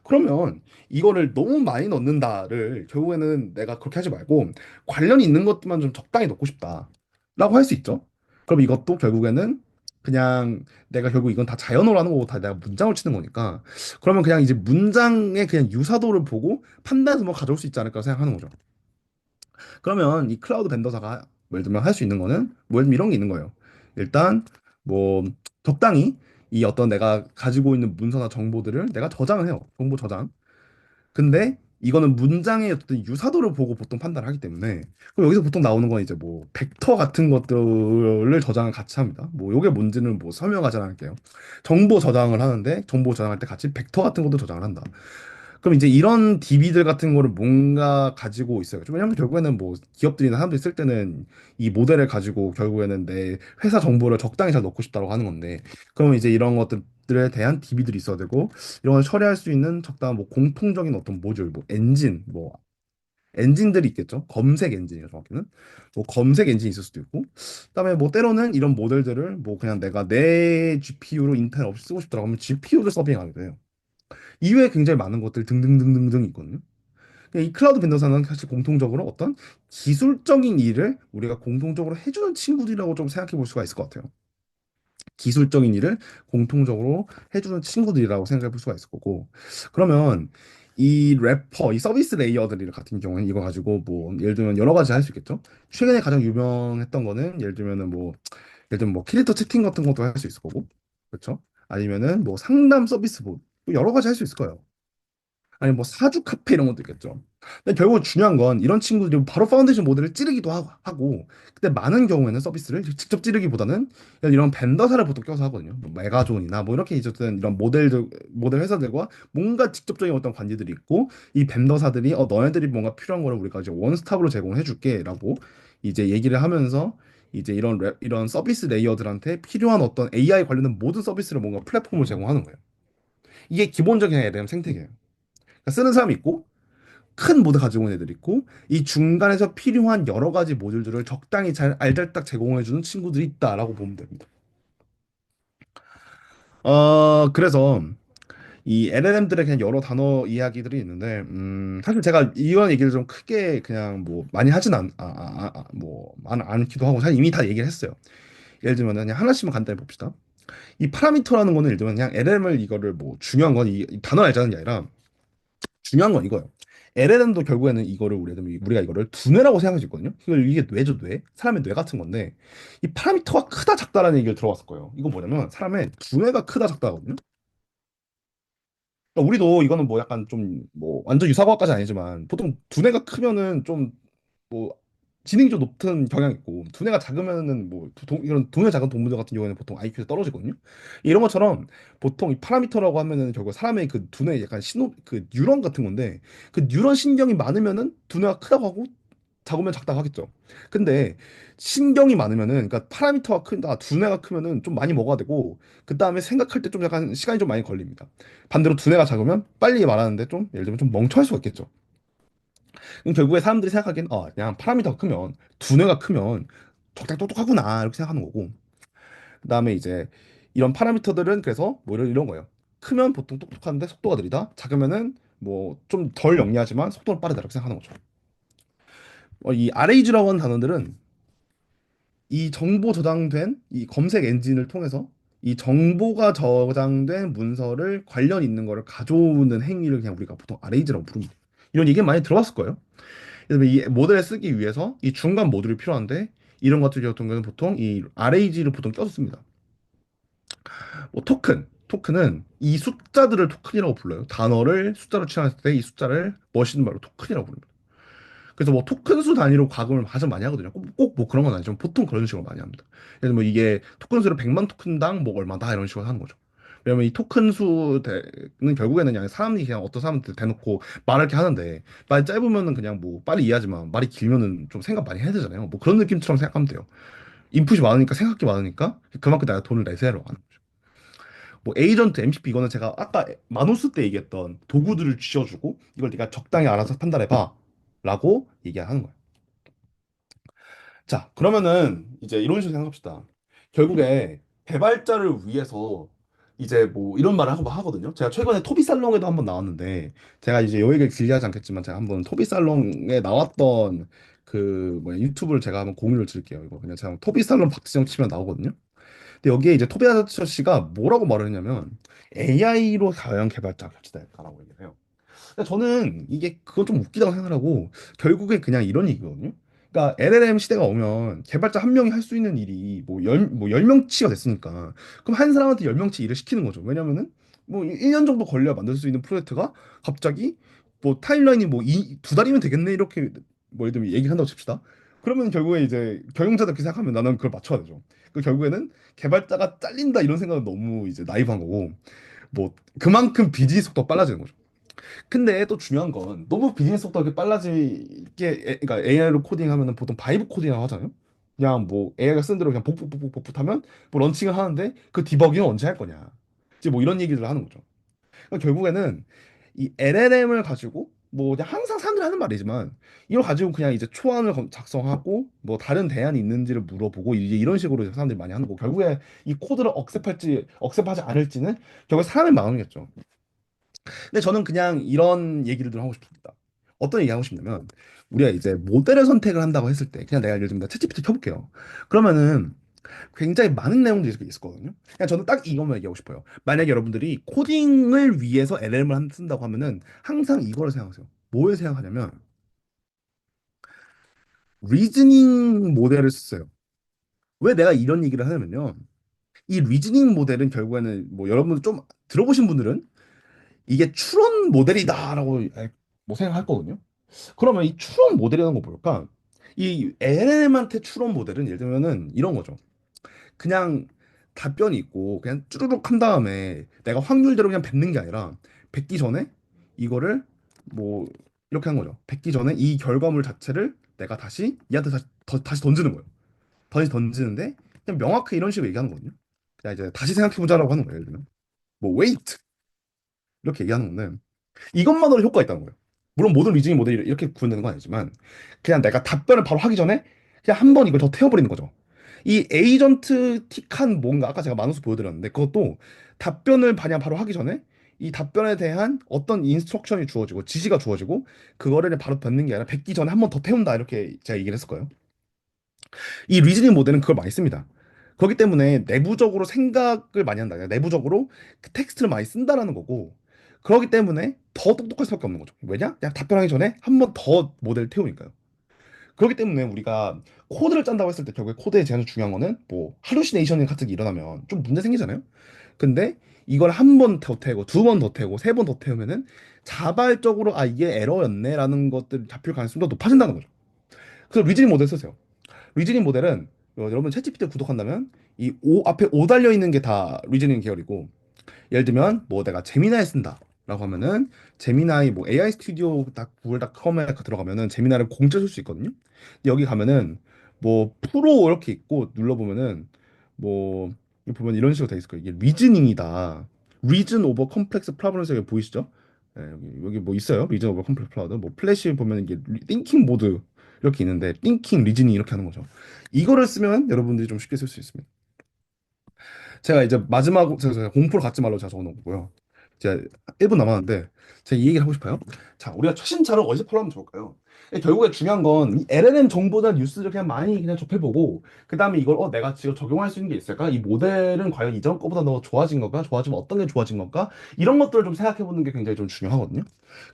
그러면 이거를 너무 많이 넣는다를 결국에는 내가 그렇게 하지 말고 관련이 있는 것만 좀 적당히 넣고 싶다라고 할 수 있죠. 그럼 이것도 결국에는 그냥 내가 결국 이건 다 자연어로 하는 거고 다 내가 문장을 치는 거니까 그러면 그냥 이제 문장의 그냥 유사도를 보고 판단해서 뭐 가져올 수 있지 않을까 생각하는 거죠. 그러면 이 클라우드 벤더사가 예를 들면 할 수 있는 거는 뭐 예를 들면 이런 게 있는 거예요. 일단 뭐 적당히 이 어떤 내가 가지고 있는 문서나 정보들을 내가 저장을 해요. 정보 저장. 근데 이거는 문장의 어떤 유사도를 보고 보통 판단을 하기 때문에 그럼 여기서 보통 나오는 건 이제 뭐 벡터 같은 것들을 저장을 같이 합니다. 뭐 요게 뭔지는 뭐 설명하지 않을게요. 정보 저장을 하는데 정보 저장할 때 같이 벡터 같은 것도 저장을 한다. 그럼 이제 이런 DB들 같은 거를 뭔가 가지고 있어요. 왜냐면 결국에는 뭐 기업들이나 사람들이 쓸 때는 이 모델을 가지고 결국에는 내 회사 정보를 적당히 잘 넣고 싶다고 하는 건데, 그러면 이제 이런 것들에 대한 DB들이 있어야 되고, 이런 걸 처리할 수 있는 적당한 뭐 공통적인 어떤 모듈, 뭐 엔진, 뭐 엔진들이 있겠죠. 검색 엔진이요, 정확히는. 뭐 검색 엔진이 있을 수도 있고, 그다음에 뭐 때로는 이런 모델들을 뭐 그냥 내가 내 GPU로 인텔 없이 쓰고 싶더라고 하면 GPU를 서빙하게 돼요. 이외에 굉장히 많은 것들 등등등등등 있거든요. 이 클라우드 벤더사는 사실 공통적으로 어떤 기술적인 일을 우리가 공통적으로 해주는 친구들이라고 좀 생각해 볼 수가 있을 것 같아요. 기술적인 일을 공통적으로 해주는 친구들이라고 생각해 볼 수가 있을 거고. 그러면 이 래퍼, 이 서비스 레이어들 같은 경우는 이거 가지고 뭐 예를 들면 여러 가지 할 수 있겠죠. 최근에 가장 유명했던 거는 예를 들면 뭐 캐릭터 채팅 같은 것도 할 수 있을 거고, 그렇죠? 아니면은 뭐 상담 서비스 뭐 여러 가지 할 수 있을 거예요. 아니 뭐 사주 카페 이런 것도 있겠죠. 근데 결국 중요한 건 이런 친구들이 바로 파운데이션 모델을 찌르기도 하고 근데 많은 경우에는 서비스를 직접 찌르기보다는 이런 벤더사를 보통 껴서 하거든요. 뭐 메가존이나 뭐 이렇게 어쨌든 이런 모델 회사들과 뭔가 직접적인 어떤 관계들이 있고 이 벤더사들이 너네들이 뭔가 필요한 거를 우리가 이제 원스톱으로 제공해 줄게라고 이제 얘기를 하면서 이제 이런 서비스 레이어들한테 필요한 어떤 AI 관련된 모든 서비스를 뭔가 플랫폼을 제공하는 거예요. 이게 기본적인 LLM 생태계예요. 그러니까 쓰는 사람이 있고 큰 모드 가지고 있는 애들이 있고 이 중간에서 필요한 여러 가지 모듈들을 적당히 잘 알잘딱 제공해주는 친구들이 있다라고 보면 됩니다. 그래서 이 LLM들의 그냥 여러 단어 이야기들이 있는데, 사실 제가 이런 얘기를 좀 크게 그냥 뭐 많이 하진 않기도 하고, 사실 이미 다 얘기를 했어요. 예를 들면 그냥 하나씩만 간단히 봅시다. 이 파라미터라는 거는 예를 들면 그냥 LLM을 이거를 뭐 중요한 건 이 단어 알자는 게 아니라 중요한 건 이거예요. LLM도 결국에는 이거를 우리가 이거를 두뇌라고 생각할 수 있거든요. 이게 뇌죠, 뇌. 사람의 뇌 같은 건데 이 파라미터가 크다 작다라는 얘기를 들어봤을 거예요. 이건 뭐냐면 사람의 두뇌가 크다 작다거든요. 그러니까 우리도 이거는 뭐 약간 좀 뭐 완전 유사과학까지는 아니지만 보통 두뇌가 크면은 좀 뭐 지능이 좀 높은 경향이 있고 두뇌가 작으면은 뭐 이런 두뇌 작은 동물들 같은 경우에는 보통 IQ가 떨어지거든요. 이런 것처럼 보통 이 파라미터라고 하면은 결국 사람의 그 두뇌 약간 신호 그 뉴런 같은 건데 그 뉴런 신경이 많으면은 두뇌가 크다고 하고 작으면 작다고 하겠죠. 근데 신경이 많으면은 그러니까 파라미터가 크다 두뇌가 크면은 좀 많이 먹어야 되고 그 다음에 생각할 때 좀 약간 시간이 좀 많이 걸립니다. 반대로 두뇌가 작으면 빨리 말하는데 좀 예를 들면 좀 멍청할 수가 있겠죠. 그럼 결국에 사람들이 생각하기엔 그냥 파라미터가 크면 두뇌가 크면 적당히 똑똑하구나 이렇게 생각하는 거고 그다음에 이제 이런 파라미터들은 그래서 뭐 이런 거예요. 크면 보통 똑똑한데 속도가 느리다. 작으면은 뭐 좀 덜 영리하지만 속도는 빠르다 이렇게 생각하는 거죠. 이 RAG라고 하는 단어들은 이 정보 저장된 이 검색 엔진을 통해서 이 정보가 저장된 문서를 관련 있는 거를 가져오는 행위를 그냥 우리가 보통 RAG라고 부릅니다. 이런 얘기 많이 들어봤을 거예요. 그래서 이 모델을 쓰기 위해서 이 중간 모듈이 필요한데 이런 것들 같은 경우는 보통 이 RAG를 보통 껴서 씁니다. 뭐 토큰은 이 숫자들을 토큰이라고 불러요. 단어를 숫자로 칠했을 때 이 숫자를 멋있는 말로 토큰이라고 부릅니다. 그래서 뭐 토큰 수 단위로 과금을 가장 많이 하거든요. 꼭 뭐 그런 건 아니지만 보통 그런 식으로 많이 합니다. 그래서 뭐 이게 토큰 수를 100만 토큰당 뭐 얼마다 이런 식으로 하는 거죠. 왜냐면 이 토큰 수는 결국에는 그냥 사람이 그냥 어떤 사람한테 대놓고 말을 이렇게 하는데 말이 짧으면은 그냥 뭐 빨리 이해하지만 말이 길면은 좀 생각 많이 해야 되잖아요. 뭐 그런 느낌처럼 생각하면 돼요. 인풋이 많으니까 생각이 많으니까 그만큼 내가 돈을 내세요라고 하는 거죠. 뭐 에이전트, MCP 이거는 제가 아까 마누스 때 얘기했던 도구들을 쥐어주고 이걸 네가 적당히 알아서 판단해봐 라고 얘기하는 거예요. 자, 그러면은 이제 이런 식으로 생각합시다. 결국에 개발자를 위해서 이제 뭐 이런 말을 하고 하거든요. 제가 최근에 토비살롱에도 한번 나왔는데 제가 이제 요 얘기를 길게 하지 않겠지만 제가 한번 토비살롱에 나왔던 그 뭐야 유튜브를 제가 한번 공유를 드릴게요. 이거 그냥 제가 토비살롱 박지영 치면 나오거든요. 근데 여기에 이제 토비아저 씨가 뭐라고 말을 했냐면 AI로 과연 개발자가 교체될까라고 얘기를 해요. 근데 저는 이게 그건 좀 웃기다고 생각하고 결국에 그냥 이런 얘기거든요. 그러니까 LLM 시대가 오면 개발자 한 명이 할 수 있는 일이 뭐 10명치가 됐으니까 그럼 한 사람한테 10명치 일을 시키는 거죠. 왜냐면은 뭐 1년 정도 걸려야 만들 수 있는 프로젝트가 갑자기 뭐 타임라인이 뭐 두 달이면 되겠네 이렇게 뭐 예를 들면 얘기한다고 칩시다. 그러면 결국에 이제 경영자들 그렇게 생각하면 나는 그걸 맞춰야 되죠. 그 결국에는 개발자가 잘린다 이런 생각은 너무 이제 나이브한 거고 뭐 그만큼 비즈니스 속도가 빨라지는 거죠. 근데 또 중요한 건 너무 비즈니스 속도가 이렇게 빨라지게 그러니까 AI로 코딩하면은 보통 바이브 코딩이라고 하잖아요. 그냥 뭐 AI가 쓴 대로 그냥 복붙 하면 뭐 런칭을 하는데 그 디버깅은 언제 할 거냐. 이제 뭐 이런 얘기를 하는 거죠. 그러니까 결국에는 이 LLM을 가지고 뭐 그냥 항상 사람들이 하는 말이지만 이걸 가지고 그냥 이제 초안을 작성하고 뭐 다른 대안이 있는지를 물어보고 이제 이런 식으로 이제 사람들이 많이 하는 거고 결국에 이 코드를 억셉하지 않을지는 결국 사람의 마음이겠죠. 근데 저는 그냥 이런 얘기를 좀 하고 싶습니다. 어떤 얘기 하고 싶냐면 우리가 이제 모델을 선택을 한다고 했을 때 그냥 내가 예를 들면 챗GPT 켜볼게요. 그러면은 굉장히 많은 내용들이 이렇게 있을 거거든요. 그냥 저는 딱 이것만 얘기하고 싶어요. 만약에 여러분들이 코딩을 위해서 LLM을 쓴다고 하면은 항상 이거를 생각하세요. 뭘 생각하냐면 리즈닝 모델을 쓰세요. 왜 내가 이런 얘기를 하냐면요. 이 리즈닝 모델은 결국에는 뭐 여러분들 좀 들어보신 분들은 이게 추론 모델이다라고 뭐 생각할 거거든요. 그러면 이 추론 모델이라는 거 뭘까? 이 LLM한테 추론 모델은 예를 들면은 이런 거죠. 그냥 답변이 있고 그냥 쭈루룩 한 다음에 내가 확률대로 그냥 뱉는 게 아니라 뱉기 전에 이거를 뭐 이렇게 한 거죠. 뱉기 전에 이 결과물 자체를 내가 다시 얘한테 다시 던지는 거예요. 던지는데 그냥 명확히 이런 식으로 얘기하는 거거든요. 그냥 이제 다시 생각해보자라고 하는 거예요. 예를 들면 뭐 wait 이렇게 얘기하는 건데 이것만으로 효과가 있다는 거예요. 물론 모든 리즈닝 모델이 이렇게 구현되는 건 아니지만 그냥 내가 답변을 바로 하기 전에 그냥 한 번 이걸 더 태워버리는 거죠. 이 에이전트틱한 뭔가 아까 제가 마누스 보여드렸는데 그것도 답변을 그냥 바로 하기 전에 이 답변에 대한 어떤 인스트럭션이 주어지고 지시가 주어지고 그거를 바로 받는 게 아니라 뱉기 전에 한 번 더 태운다 이렇게 제가 얘기를 했을 거예요. 이 리즈닝 모델은 그걸 많이 씁니다. 그렇기 때문에 내부적으로 생각을 많이 한다. 내부적으로 그 텍스트를 많이 쓴다라는 거고, 그렇기 때문에 더 똑똑할 수밖에 없는 거죠. 왜냐? 그냥 답변하기 전에 한 번 더 모델을 태우니까요. 그렇기 때문에 우리가 코드를 짠다고 했을 때 결국에 코드에 제일 중요한 거는 뭐 할루시네이션 같은 게 일어나면 좀 문제 생기잖아요. 근데 이걸 한 번 더 태우고 두 번 더 태우고 세 번 더 태우면은 자발적으로 아 이게 에러였네라는 것들 잡힐 가능성이 더 높아진다는 거죠. 그래서 리즈닝 모델 쓰세요. 리즈닝 모델은 여러분 챗GPT 구독한다면 이 오 앞에 오 달려 있는 게 다 리즈닝 계열이고 예를 들면 뭐 내가 제미나이 쓴다라고 하면은 제미나이 뭐 AI 스튜디오 딱 구글닷컴에 들어가면은 제미나이를 공짜 쓸 수 있거든요. 여기 가면은 뭐 프로 이렇게 있고 눌러보면은 뭐 여기 보면 이런 식으로 돼 있을 거예요. 이게 리즈닝이다. 리즌 오버 컴플렉스 프로블럼스 여기 보이시죠? 예, 여기 뭐 있어요? 리즌 오버 컴플렉스 프로블럼. 뭐 플래시 보면 이게 띵킹 모드 이렇게 있는데 띵킹 리즈닝 이렇게 하는 거죠. 이거를 쓰면 여러분들이 좀 쉽게 쓸 수 있습니다. 제가 이제 마지막 제가 공포를 갖지 말로 제가 적어놓은 거고요. 이제 1분 남았는데 제가 이 얘기를 하고 싶어요. 자, 우리가 최신차를 어디서 팔로하면 좋을까요? 결국에 중요한 건 이 LLM 정보나 뉴스를 그냥 많이 그냥 접해보고 그 다음에 이걸 내가 지금 적용할 수 있는 게 있을까? 이 모델은 과연 이전 거보다 더 좋아진 건가? 좋아지면 어떤 게 좋아진 건가? 이런 것들을 좀 생각해보는 게 굉장히 좀 중요하거든요.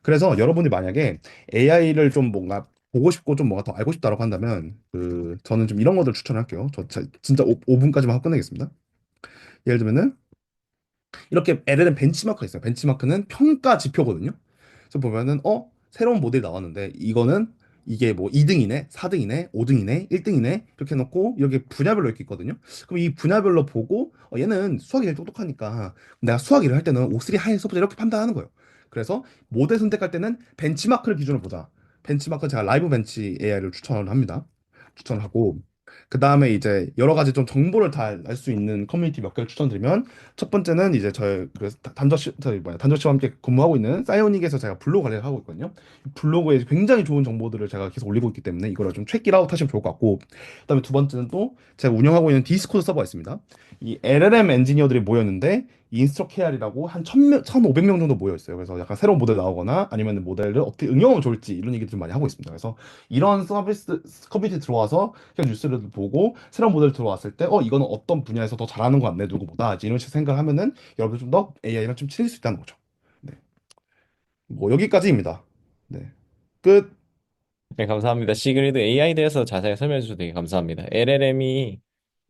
그래서 여러분이 만약에 AI를 좀 뭔가 보고 싶고 좀 뭔가 더 알고 싶다라고 한다면 그 저는 좀 이런 것들 추천할게요. 진짜 5분까지만 하고 끝내겠습니다. 예를 들면은 이렇게 LLM 벤치마크가 있어요. 벤치마크는 평가 지표거든요. 그래서 보면은 새로운 모델이 나왔는데 이거는 이게 뭐 2등이네, 4등이네, 5등이네, 1등이네 이렇게 해놓고 여기 분야별로 이렇게 있거든요. 그럼 이 분야별로 보고 얘는 수학이 제일 똑똑하니까 내가 수학 일을 할 때는 옥스리 하이 써보자 이렇게 판단하는 거예요. 그래서 모델 선택할 때는 벤치마크를 기준으로 보자. 벤치마크 제가 라이브 벤치 AI를 추천을 합니다. 추천을 하고 그 다음에 이제 여러 가지 좀 정보를 다 알 수 있는 커뮤니티 몇 개를 추천드리면 첫 번째는 이제 저희 그 단저씨와 함께 근무하고 있는 사이오닉에서 제가 블로그 관리를 하고 있거든요. 블로그에 굉장히 좋은 정보들을 제가 계속 올리고 있기 때문에 이거를 좀 체크 아웃 하시면 좋을 것 같고 그다음에 두 번째는 또 제가 운영하고 있는 디스코드 서버가 있습니다. 이 LLM 엔지니어들이 모였는데 인스트럭 KR이라고 한 1000명, 1500명 정도 모여 있어요. 그래서 약간 새로운 모델 나오거나 아니면 모델을 어떻게 응용하면 좋을지 이런 얘기를 좀 많이 하고 있습니다. 그래서 이런 서비스 커뮤니티 들어와서 그냥 뉴스를 보고 새로운 모델 들어왔을 때 이거는 어떤 분야에서 더 잘하는 것 같네 누구보다 이제 이런 식으로 생각을 하면은 여러분 좀 더 AI랑 좀 친해질 수 있다는 거죠. 네. 뭐 여기까지입니다. 네. 끝. 네, 감사합니다. 시그리드 AI에 대해서 자세히 설명해 주셔서 되게 감사합니다. LLM이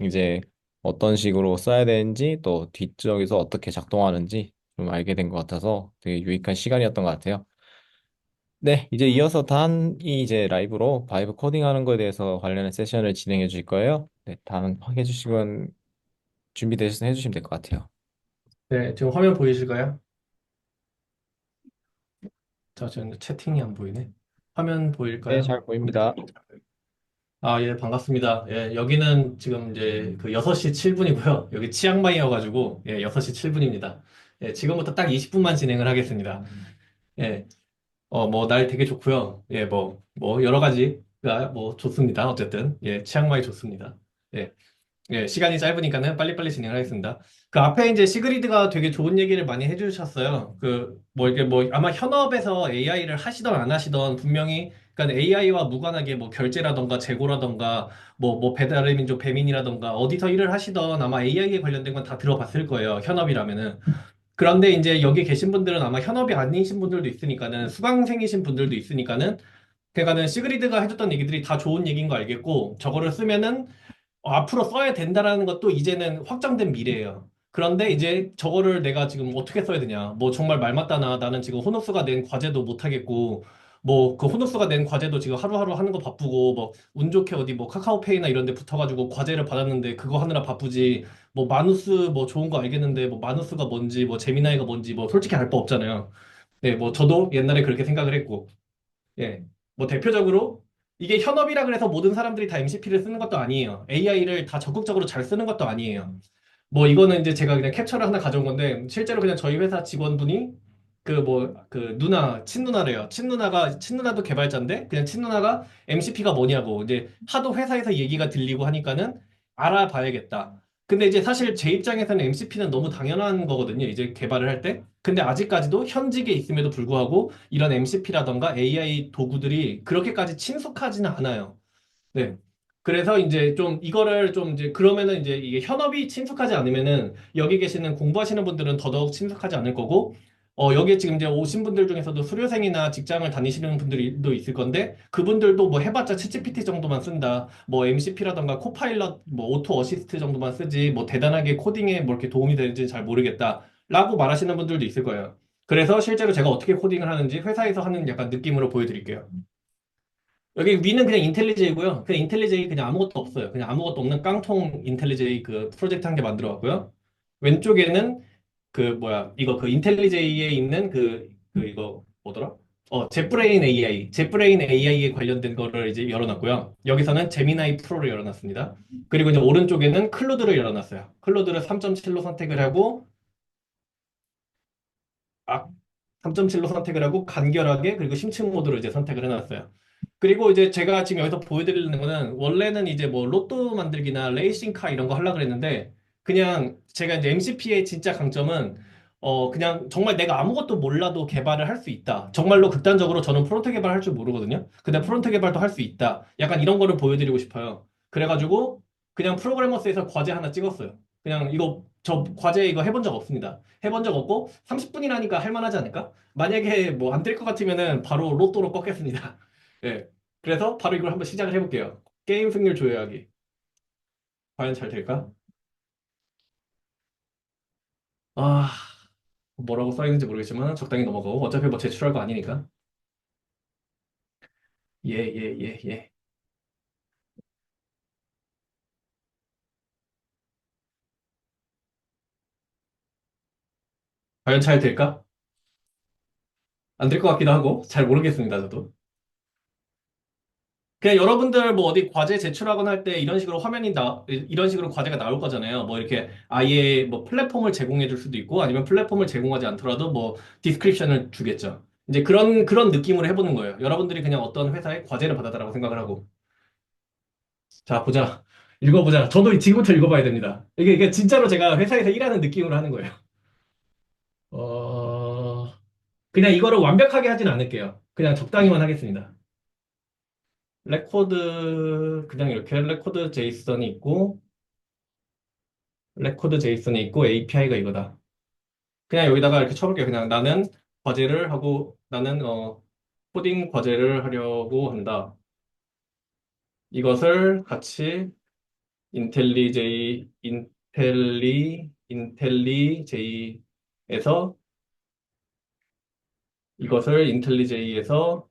이제 어떤 식으로 써야 되는지 또 뒤쪽에서 어떻게 작동하는지 좀 알게 된 것 같아서 되게 유익한 시간이었던 것 같아요. 네, 이제 이어서 단이 이제 라이브로 바이브 코딩하는 거에 대해서 관련된 세션을 진행해 주실 거예요. 네, 단 해주시면 준비되셔서 해주시면 될 것 같아요. 네, 지금 화면 보이실까요? 지금 채팅이 안 보이네. 화면 네, 보일까요? 잘 보입니다. 아, 예, 반갑습니다. 예, 여기는 지금 이제 그 6시 7분이고요. 여기 치앙마이여가지고, 예, 6시 7분입니다. 예, 지금부터 딱 20분만 진행을 하겠습니다. 예, 뭐, 날 되게 좋고요. 예, 여러 가지가 뭐 좋습니다. 어쨌든, 예, 치앙마이 좋습니다. 예. 예, 시간이 짧으니까는 빨리빨리 진행을 하겠습니다. 그 앞에 이제 시그리드가 되게 좋은 얘기를 많이 해주셨어요. 이게 아마 현업에서 AI를 하시던 안 하시던 분명히, 그러니까 AI와 무관하게 뭐 결제라던가 재고라던가 뭐 배달의 민족 배민이라던가 어디서 일을 하시던 아마 AI에 관련된 건 다 들어봤을 거예요. 현업이라면은. 그런데 이제 여기 계신 분들은 아마 현업이 아니신 분들도 있으니까는 수강생이신 분들도 있으니까는 그러니까는 시그리드가 해줬던 얘기들이 다 좋은 얘기인 거 알겠고 저거를 쓰면은 앞으로 써야 된다라는 것도 이제는 확정된 미래예요. 그런데 이제 저거를 내가 지금 어떻게 써야 되냐. 뭐 정말 말 맞다나 나는 지금 호노스가 낸 과제도 못 하겠고 뭐 그 호노스가 낸 과제도 지금 하루하루 하는 거 바쁘고 뭐 운 좋게 어디 뭐 카카오페이나 이런 데 붙어가지고 과제를 받았는데 그거 하느라 바쁘지 뭐 마누스 뭐 좋은 거 알겠는데 뭐 마누스가 뭔지 뭐 제미나이가 뭔지 뭐 솔직히 알 바 없잖아요. 네, 뭐 저도 옛날에 그렇게 생각을 했고 예. 뭐 대표적으로 이게 현업이라 그래서 모든 사람들이 다 MCP를 쓰는 것도 아니에요. AI를 다 적극적으로 잘 쓰는 것도 아니에요. 뭐 이거는 이제 제가 그냥 캡처를 하나 가져온 건데 실제로 그냥 저희 회사 직원분이 그 뭐 그 누나 친누나래요. 친누나도 개발자인데 그냥 친누나가 MCP가 뭐냐고 이제 하도 회사에서 얘기가 들리고 하니까는 알아봐야겠다. 근데 이제 사실 제 입장에서는 MCP는 너무 당연한 거거든요. 이제 개발을 할 때. 근데 아직까지도 현직에 있음에도 불구하고 이런 MCP라던가 AI 도구들이 그렇게까지 친숙하지는 않아요. 네. 그래서 이제 좀 이거를 좀 이제 그러면은 이제 이게 현업이 친숙하지 않으면은 여기 계시는 공부하시는 분들은 더더욱 친숙하지 않을 거고 여기에 지금 이제 오신 분들 중에서도 수료생이나 직장을 다니시는 분들도 있을 건데 그분들도 뭐 해봤자 챗GPT 정도만 쓴다. 뭐 MCP라던가 코파일럿 뭐 오토 어시스트 정도만 쓰지 뭐 대단하게 코딩에 뭐 이렇게 도움이 되는지 잘 모르겠다. 라고 말하시는 분들도 있을 거예요. 그래서 실제로 제가 어떻게 코딩을 하는지 회사에서 하는 약간 느낌으로 보여드릴게요. 여기 위는 그냥 인텔리제이고요. 그냥 인텔리제이 그냥 아무것도 없어요. 그냥 아무것도 없는 깡통 인텔리제이 그 프로젝트 한 개 만들어 왔고요. 왼쪽에는 그 뭐야 이거 그 인텔리제이에 있는 그 이거 뭐더라? 젯브레인 AI, 젯브레인 AI에 관련된 거를 이제 열어놨고요. 여기서는 제미나이 프로를 열어놨습니다. 그리고 이제 오른쪽에는 클로드를 열어놨어요. 클로드를 3.7로 선택을 하고 아, 3.7로 선택을 하고 간결하게 그리고 심층 모드로 이제 선택을 해놨어요. 그리고 이제 제가 지금 여기서 보여드리는 거는 원래는 이제 뭐 로또 만들기나 레이싱카 이런 거 하려고 그랬는데 그냥 제가 이제 MCP의 진짜 강점은 그냥 정말 내가 아무것도 몰라도 개발을 할 수 있다. 정말로 극단적으로 저는 프론트 개발할 줄 모르거든요. 근데 프론트 개발도 할 수 있다. 약간 이런 거를 보여드리고 싶어요. 그래가지고 그냥 프로그래머스에서 과제 하나 찍었어요. 그냥 이거 저 과제 이거 해본 적 없습니다. 해본 적 없고 30분이라니까 할만하지 않을까? 만약에 뭐 안 될 것 같으면은 바로 로또로 꺾겠습니다. 예. 그래서 바로 이걸 한번 시작을 해볼게요. 게임 승률 조회하기. 과연 잘 될까? 아, 뭐라고 써 있는지 모르겠지만 적당히 넘어가고 어차피 뭐 제출할 거 아니니까. 예, 예, 예, 예. 과연 잘 될까? 안 될 것 같기도 하고 잘 모르겠습니다, 저도. 그냥 여러분들 뭐 어디 과제 제출하거나 할 때 이런 식으로 이런 식으로 과제가 나올 거잖아요. 뭐 이렇게 아예 뭐 플랫폼을 제공해 줄 수도 있고 아니면 플랫폼을 제공하지 않더라도 뭐 디스크립션을 주겠죠. 이제 그런 느낌으로 해보는 거예요. 여러분들이 그냥 어떤 회사에 과제를 받았다라고 생각을 하고. 자, 보자. 읽어보자. 저도 지금부터 읽어봐야 됩니다. 이게 진짜로 제가 회사에서 일하는 느낌으로 하는 거예요. 어, 그냥 이거를 완벽하게 하진 않을게요. 그냥 적당히만 하겠습니다. 그냥 이렇게 레코드 제이슨이 있고, API가 이거다. 그냥 여기다가 이렇게 쳐볼게요. 그냥 나는 과제를 하고, 나는, 코딩 과제를 하려고 한다. 이것을 같이 인텔리제이에서 이것을 인텔리제이에서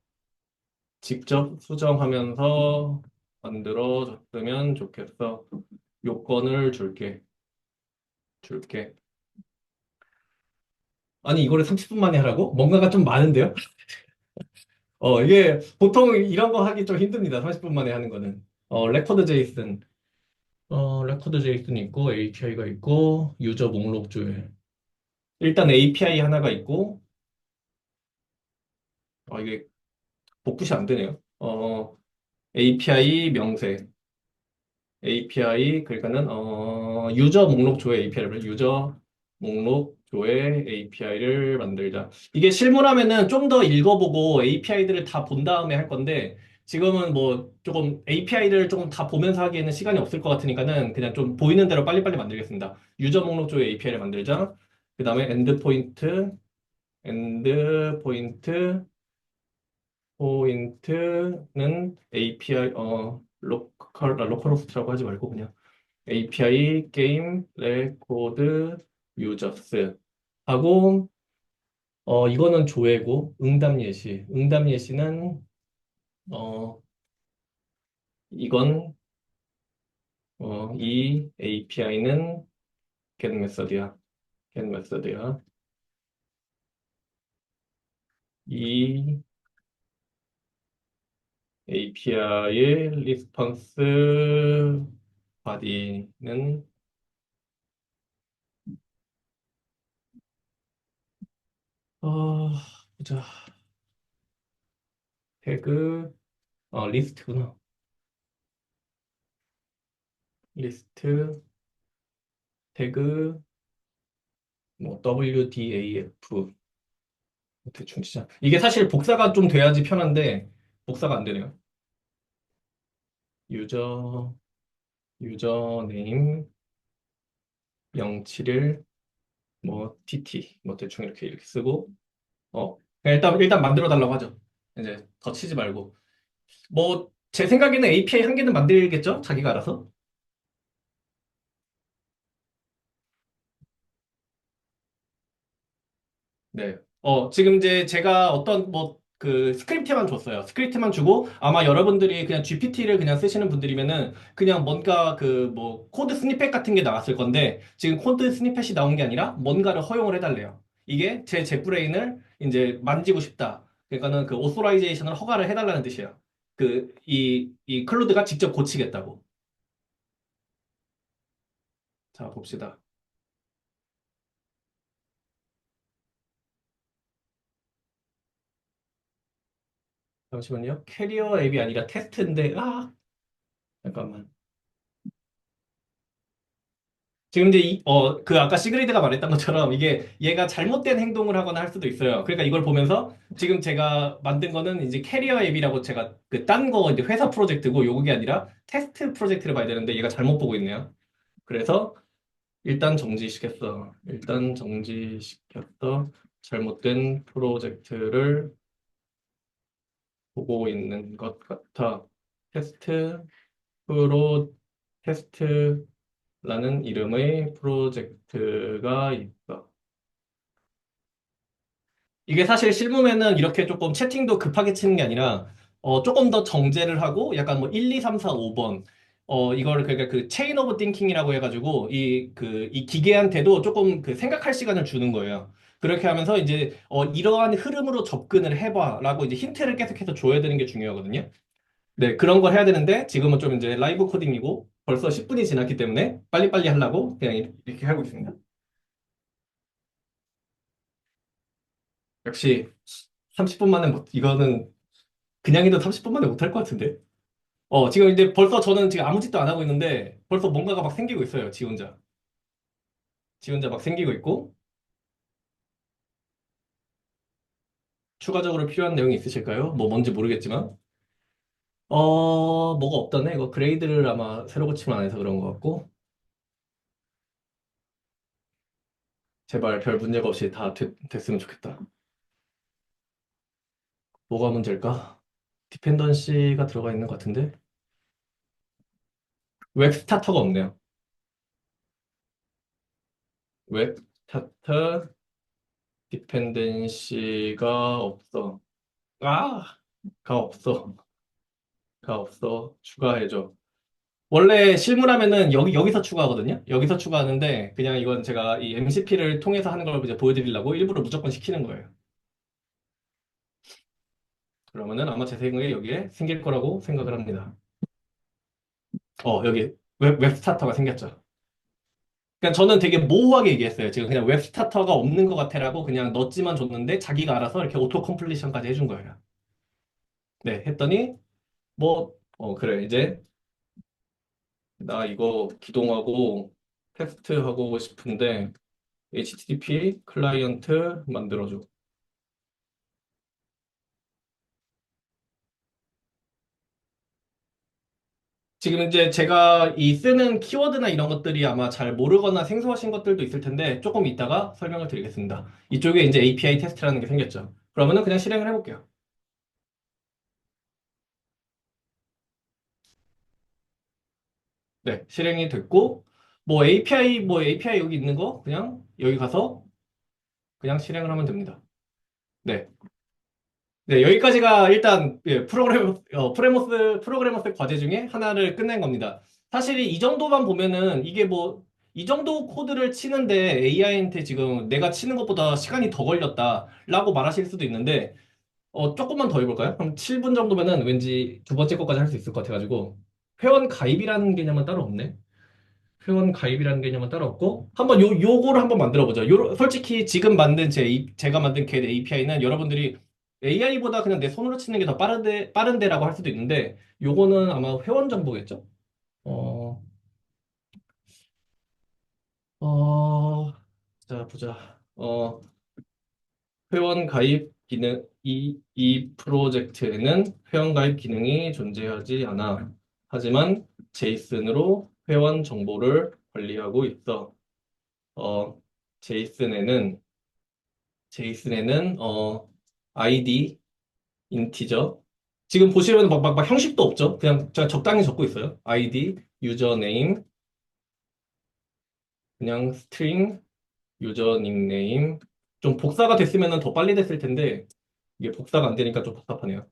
직접 수정하면서 만들어줬으면 좋겠어. 요건을 줄게. 아니, 이거를 30분 만에 하라고? 뭔가가 좀 많은데요? 이게 보통 이런 거 하기 좀 힘듭니다. 30분 만에 하는 거는. 레코드 제이슨 있고, API가 있고, 유저 목록 조회. 일단 API 하나가 있고, 이게 복붙이 안 되네요. API 명세. API 그러니까는 유저 목록 조회 API를 유저 목록 조회 API를 만들자. 이게 실무라면은 좀 더 읽어보고 API들을 다 본 다음에 할 건데 지금은 뭐 조금 API를 조금 다 보면서 하기에는 시간이 없을 것 같으니까는 그냥 좀 보이는 대로 빨리빨리 만들겠습니다. 유저 목록 조회 API를 만들자. 그다음에 엔드포인트는 API 로컬 호스트라고 하지 말고 그냥 API 게임 레코드 유저스 하고 이거는 조회고 응답 예시는 어 이건 이 API는 get 메서드야. get 메서드야. 이 API의 리스폰스 바디는 보자. 태그 리스트구나. 리스트 태그 뭐 WDAF 대충 치자. 이게 사실 복사가 좀 돼야지 편한데 복사가 안 되네요. 유저 유저네임 071 뭐 TT 뭐 대충 이렇게 쓰고 그냥 일단 만들어 달라고 하죠. 이제 더 치지 말고 뭐 제 생각에는 API 한 개는 만들겠죠? 자기가 알아서. 네. 지금 이제 제가 어떤 뭐 그 스크립트만 줬어요. 스크립트만 주고 아마 여러분들이 그냥 GPT를 그냥 쓰시는 분들이면은 그냥 뭔가 그 뭐 코드 스니펫 같은 게 나왔을 건데 지금 코드 스니펫이 나온 게 아니라 뭔가를 허용을 해달래요. 이게 제 젯브레인을 이제 만지고 싶다. 그러니까는 그 오소라이제이션을 허가를 해달라는 뜻이에요. 이 클로드가 직접 고치겠다고. 자, 봅시다. 잠시만요. 캐리어 앱이 아니라 테스트인데, 잠깐만. 지금 이제 그 아까 시그리드가 말했던 것처럼 이게 얘가 잘못된 행동을 하거나 할 수도 있어요. 그러니까 이걸 보면서 지금 제가 만든 거는 이제 캐리어 앱이라고 제가 그 딴 거 이제 회사 프로젝트고 요게 아니라 테스트 프로젝트를 봐야 되는데 얘가 잘못 보고 있네요. 그래서 일단 정지시켰어. 일단 정지시켰어. 잘못된 프로젝트를 보고 있는 것 같아. 테스트 프로 테스트라는 이름의 프로젝트가 있다. 이게 사실 실무면은 이렇게 조금 채팅도 급하게 치는 게 아니라 조금 더 정제를 하고 약간 뭐 1, 2, 3, 4, 5번 이거를 그러니까 그 체인 오브 띵킹이라고 해가지고 이 기계한테도 조금 그 생각할 시간을 주는 거예요. 그렇게 하면서 이제 이러한 흐름으로 접근을 해봐라고 이제 힌트를 계속해서 줘야 되는 게 중요하거든요. 네, 그런 걸 해야 되는데 지금은 좀 이제 라이브 코딩이고 벌써 10분이 지났기 때문에 빨리빨리 하려고 그냥 이렇게 하고 있습니다. 역시 30분 만에 이거는 그냥 해도 30분 만에 못할 것 같은데. 지금 이제 벌써 저는 지금 아무 짓도 안 하고 있는데 벌써 뭔가가 막 생기고 있어요. 지 혼자. 지 혼자 막 생기고 있고 추가적으로 필요한 내용이 있으실까요? 뭐 뭔지 모르겠지만 뭐가 없다네. 이거 그레이드를 아마 새로 고침을 안 해서 그런 것 같고 제발 별 문제가 없이 다 됐으면 좋겠다. 뭐가 문제일까? 디펜던시가 들어가 있는 것 같은데 웹 스타터가 없네요. 웹 스타터 디펜던시가 없어. 아, 가 없어. 가 없어. 추가해줘. 원래 실무라면은 여기서 추가하거든요. 여기서 추가하는데 그냥 이건 제가 이 MCP를 통해서 하는 걸 이제 보여드리려고 일부러 무조건 시키는 거예요. 그러면은 아마 제 생각에 여기에 생길 거라고 생각을 합니다. 여기 웹 스타터가 생겼죠. 그냥 저는 되게 모호하게 얘기했어요. 지금 그냥 웹 스타터가 없는 것 같아라고 그냥 넣었지만 줬는데 자기가 알아서 이렇게 오토 컴플리션까지 해준 거예요. 네, 했더니 그래 이제 나 이거 기동하고 테스트하고 싶은데 HTTP 클라이언트 만들어줘. 지금 이제 제가 이 쓰는 키워드나 이런 것들이 아마 잘 모르거나 생소하신 것들도 있을 텐데 조금 이따가 설명을 드리겠습니다. 이쪽에 이제 API 테스트라는 게 생겼죠. 그러면은 그냥 실행을 해볼게요. 네, 실행이 됐고 뭐 API 여기 있는 거 그냥 여기 가서 그냥 실행을 하면 됩니다. 네. 네, 여기까지가 일단 프로그래머스 과제 중에 하나를 끝낸 겁니다. 사실 이 정도만 보면은 이게 뭐 이 정도 코드를 치는데 AI한테 지금 내가 치는 것보다 시간이 더 걸렸다라고 말하실 수도 있는데 조금만 더 해볼까요? 한 7분 정도면은 왠지 두 번째 것까지 할 수 있을 것 같아가지고. 회원 가입이라는 개념은 따로 없네. 회원 가입이라는 개념은 따로 없고, 한번 요거를 한번 만들어 보죠. 솔직히 지금 만든 제가 만든 get API는 여러분들이 AI보다 그냥 내 손으로 치는 게 더 빠른데라고 할 수도 있는데, 요거는 아마 회원 정보겠죠? 어, 어, 자, 보자. 회원 가입 기능, 이 프로젝트에는 회원 가입 기능이 존재하지 않아. 하지만 제이슨으로 회원 정보를 관리하고 있어. 어, 제이슨에는, 제이슨에는, 아이디, 인티저. 지금 보시면 막 형식도 없죠? 그냥 적당히 적고 있어요. 아이디, 유저네임, 그냥 스트링, 유저 닉네임. 좀 복사가 됐으면 더 빨리 됐을 텐데, 이게 복사가 안 되니까 좀 답답하네요.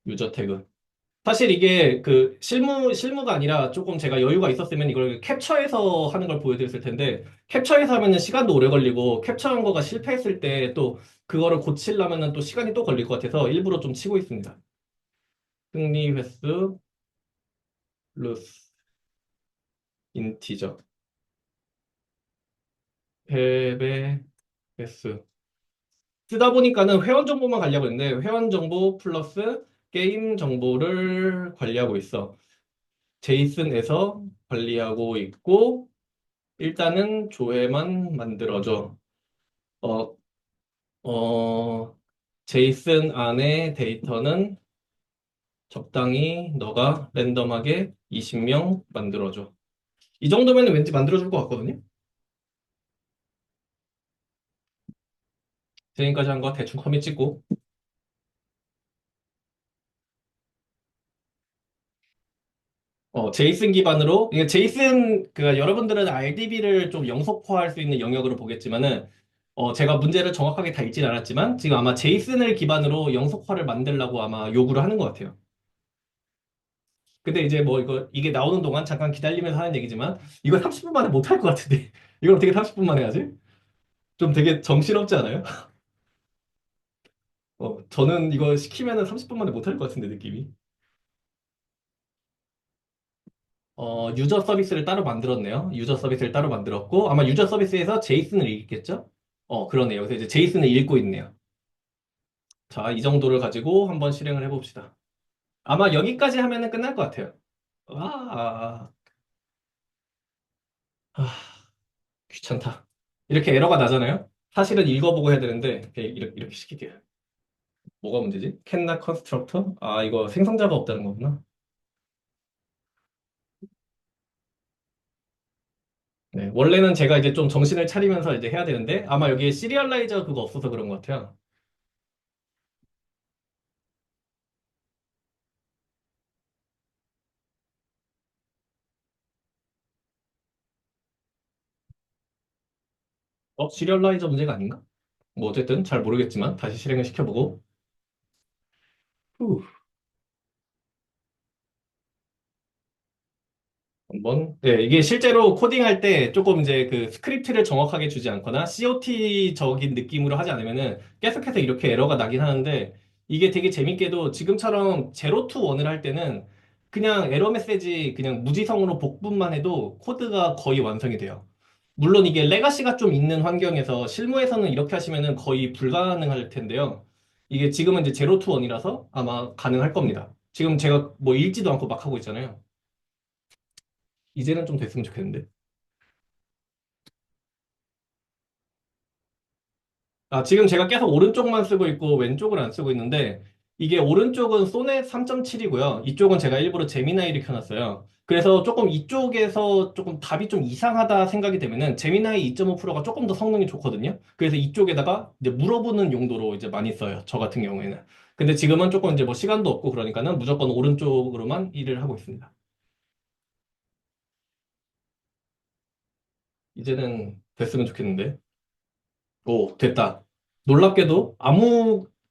유저 태그. 사실 이게 그 실무가 아니라 조금 제가 여유가 있었으면 이걸 캡처해서 하는 걸 보여드렸을 텐데, capture해서 하면은 시간도 오래 걸리고, 캡처한 거가 실패했을 때 또 그거를 고치려면은 또 시간이 또 걸릴 것 같아서 일부러 좀 치고 있습니다. 승리 횟수, 루스, 인티저, 패배 횟수. 쓰다 보니까는 회원 정보만 관리하고 있는데, 회원 정보 플러스 게임 정보를 관리하고 있어. 제이슨에서 관리하고 있고, 일단은 조회만 만들어줘. 어, 제이슨 안에 데이터는 적당히 너가 랜덤하게 20명 만들어줘. 이 정도면 왠지 만들어줄 것 같거든요? 지금까지 한 거 대충 커밋 찍고. 제이슨 기반으로, 이게 제이슨, 여러분들은 RDB를 좀 영속화할 수 있는 영역으로 보겠지만은, 제가 문제를 정확하게 다 읽진 않았지만, 지금 아마 제이슨을 기반으로 영속화를 만들려고 아마 요구를 하는 것 같아요. 근데 이제 뭐 이게 나오는 동안 잠깐 기다리면서 하는 얘기지만, 이거 30분 만에 못 할 것 같은데. 이걸 어떻게 30분 만에 하지? 좀 되게 정신없지 않아요? 저는 이거 시키면은 30분 만에 못 할 것 같은데, 느낌이. 유저 서비스를 따로 만들었네요. 유저 서비스를 따로 만들었고, 아마 유저 서비스에서 제이슨을 읽겠죠? 그러네요. 그래서 이제 제이슨을 읽고 있네요. 자, 이 정도를 가지고 한번 실행을 해봅시다. 아마 여기까지 하면은 끝날 것 같아요. 아, 아, 귀찮다. 이렇게 에러가 나잖아요? 사실은 읽어보고 해야 되는데, 이렇게 시킬게요. 뭐가 문제지? 캔나 컨스트럭터? 아, 이거 생성자가 없다는 거구나. 네, 원래는 제가 이제 좀 정신을 차리면서 이제 해야 되는데, 아마 여기에 시리얼라이저 그거 없어서 그런 것 같아요. 시리얼라이저 문제가 아닌가? 뭐 어쨌든 잘 모르겠지만 다시 실행을 시켜보고. 후, 한번. 네, 이게 실제로 코딩할 때 조금 이제 그 스크립트를 정확하게 주지 않거나 COT적인 느낌으로 하지 않으면은 계속해서 이렇게 에러가 나긴 하는데, 이게 되게 재밌게도 지금처럼 제로 투 원을 할 때는 그냥 에러 메시지 그냥 무지성으로 복분만 해도 코드가 거의 완성이 돼요. 물론 이게 레가시가 좀 있는 환경에서 실무에서는 이렇게 하시면은 거의 불가능할 텐데요. 이게 지금은 이제 제로 투 원이라서 아마 가능할 겁니다. 지금 제가 뭐 읽지도 않고 막 하고 있잖아요. 이제는 좀 됐으면 좋겠는데. 지금 제가 계속 오른쪽만 쓰고 있고 왼쪽을 안 쓰고 있는데, 이게 오른쪽은 소넷 3.7이고요. 이쪽은 제가 일부러 제미나이를 켜놨어요. 그래서 조금 이쪽에서 조금 답이 좀 이상하다 생각이 되면은 제미나이 2.5%가 조금 더 성능이 좋거든요. 그래서 이쪽에다가 이제 물어보는 용도로 이제 많이 써요. 저 같은 경우에는. 근데 지금은 조금 이제 뭐 시간도 없고 그러니까는 무조건 오른쪽으로만 일을 하고 있습니다. 이제는 됐으면 좋겠는데. 오, 됐다. 놀랍게도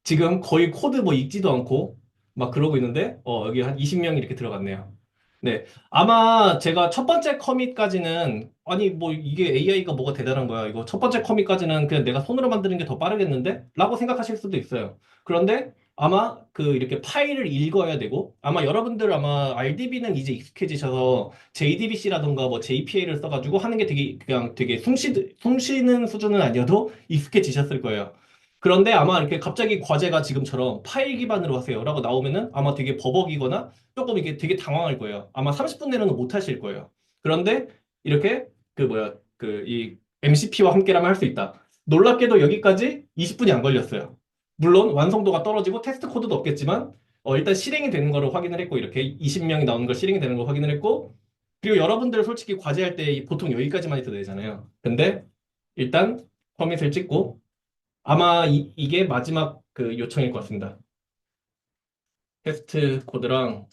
지금 거의 코드 뭐 읽지도 않고 막 그러고 있는데, 여기 한 20명이 이렇게 들어갔네요. 네. 아마 제가 첫 번째 커밋까지는, 아니, 뭐, 이게 AI가 뭐가 대단한 거야. 이거 첫 번째 커밋까지는 그냥 내가 손으로 만드는 게 더 빠르겠는데? 라고 생각하실 수도 있어요. 그런데 아마 이렇게 파일을 읽어야 되고, 아마 여러분들 아마 RDB는 이제 익숙해지셔서 JDBC라던가 뭐 JPA를 써가지고 하는 게 되게, 그냥 되게 숨쉬는 수준은 아니어도 익숙해지셨을 거예요. 그런데 아마 이렇게 갑자기 과제가 지금처럼 파일 기반으로 하세요. 라고 나오면은 아마 되게 버벅이거나 조금 이게 되게 당황할 거예요. 아마 30분 내로는 못 하실 거예요. 그런데 이렇게 이 MCP와 함께라면 할 수 있다. 놀랍게도 여기까지 20분이 안 걸렸어요. 물론 완성도가 떨어지고 테스트 코드도 없겠지만 일단 실행이 되는 거를 확인을 했고 이렇게 20명이 나오는 걸 실행이 되는 걸 확인을 했고 그리고 여러분들 솔직히 과제할 때 보통 여기까지만 해도 되잖아요. 근데 일단 커밋을 찍고 아마 이게 마지막 그 요청일 것 같습니다. 테스트 코드랑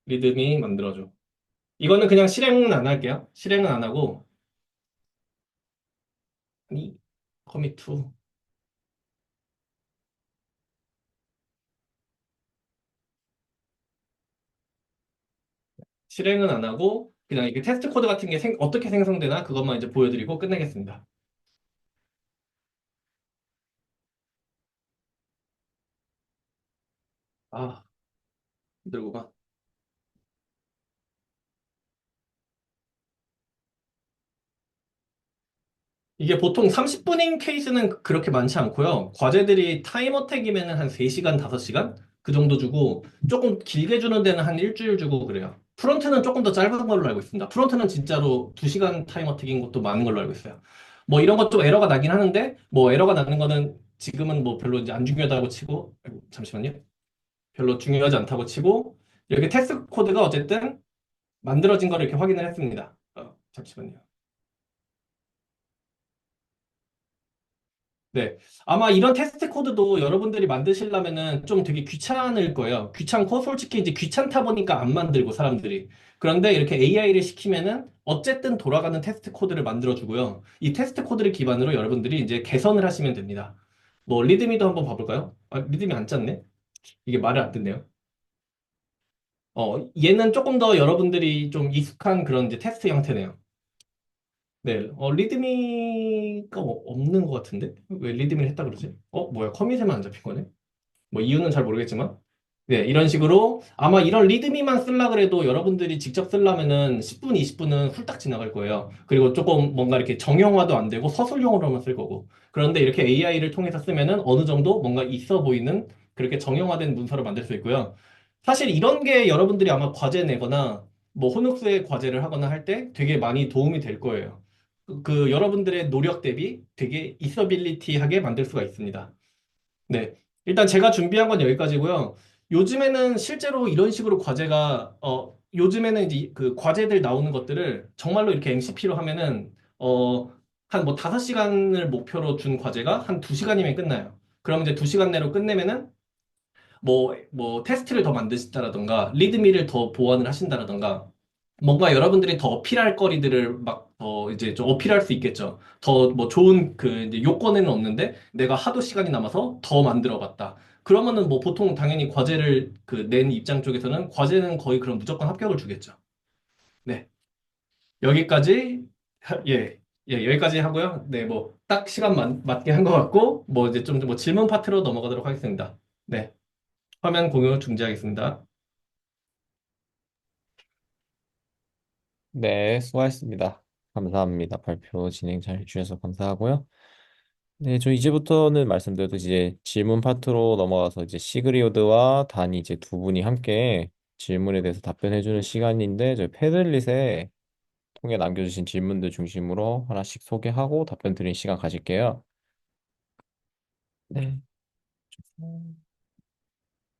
리드미 만들어줘. 이거는 그냥 실행은 안 할게요. 실행은 안 하고, 이 커밋 투. 실행은 안 하고, 그냥 이게 테스트 코드 같은 게 어떻게 생성되나 그것만 이제 보여드리고 끝내겠습니다. 아, 힘들구만. 이게 보통 30분인 케이스는 그렇게 많지 않고요. 과제들이 타임 어택이면 한 3시간, 5시간? 그 정도 주고, 조금 길게 주는 데는 한 일주일 주고 그래요. 프론트는 조금 더 짧은 걸로 알고 있습니다. 프론트는 진짜로 2시간 타임 어택인 것도 많은 걸로 알고 있어요. 뭐 이런 것 좀 에러가 나긴 하는데, 뭐 에러가 나는 거는 지금은 뭐 별로 이제 안 중요하다고 치고, 아이고, 잠시만요. 별로 중요하지 않다고 치고, 이렇게 테스트 코드가 어쨌든 만들어진 거를 이렇게 확인을 했습니다. 잠시만요. 네. 아마 이런 테스트 코드도 여러분들이 만드시려면은 좀 되게 귀찮을 거예요. 귀찮고, 솔직히 이제 귀찮다 보니까 안 만들고, 사람들이. 그런데 이렇게 AI를 시키면은 어쨌든 돌아가는 테스트 코드를 만들어주고요. 이 테스트 코드를 기반으로 여러분들이 이제 개선을 하시면 됩니다. 뭐, 리드미도 한번 봐볼까요? 아, 리드미 안 짰네? 이게 말을 안 듣네요. 얘는 조금 더 여러분들이 좀 익숙한 그런 이제 테스트 형태네요. 네, 리드미가 없는 것 같은데? 왜 리드미를 했다 그러지? 뭐야, 커밋에만 안 잡힌 거네? 뭐 이유는 잘 모르겠지만 네 이런 식으로 아마 이런 리드미만 쓸라 그래도 여러분들이 직접 쓰려면은 10분, 20분은 훌딱 지나갈 거예요. 그리고 조금 뭔가 이렇게 정형화도 안 되고 서술형으로만 쓸 거고 그런데 이렇게 AI를 통해서 쓰면은 어느 정도 뭔가 있어 보이는 그렇게 정형화된 문서를 만들 수 있고요. 사실 이런 게 여러분들이 아마 과제 내거나 뭐 호නු스에 과제를 하거나 할 때 되게 많이 도움이 될 거예요. 여러분들의 노력 대비 되게 있어빌리티하게 만들 수가 있습니다. 네. 일단 제가 준비한 건 여기까지고요. 요즘에는 실제로 이런 식으로 요즘에는 이제 그 과제들 나오는 것들을 정말로 이렇게 MCP로 하면은, 한 뭐 5시간을 목표로 준 과제가 한 2시간이면 끝나요. 그럼 이제 2시간 내로 끝내면은 뭐 테스트를 더 만드신다라던가 리드미를 더 보완을 하신다라던가 뭔가 여러분들이 더 어필할 거리들을 막 더 이제 좀 어필할 수 있겠죠. 더 뭐 좋은 이제 요건에는 없는데 내가 하도 시간이 남아서 더 만들어 봤다. 그러면은 뭐 보통 당연히 과제를 낸 입장 쪽에서는 과제는 거의 그럼 무조건 합격을 주겠죠. 네. 여기까지 예. 예, 여기까지 하고요. 네, 뭐 딱 시간 맞게 한 것 같고 뭐 이제 좀 뭐 질문 파트로 넘어가도록 하겠습니다. 네. 화면 공유 중지하겠습니다. 네, 수고하셨습니다. 감사합니다. 발표 진행 잘 해주셔서 감사하고요. 네, 저 이제부터는 말씀드렸듯이 이제 질문 파트로 넘어가서 이제 시그리오드와 단이 이제 두 분이 함께 질문에 대해서 답변해주는 시간인데 저희 패들릿에 통해 남겨주신 질문들 중심으로 하나씩 소개하고 답변 드리는 시간 가질게요. 네.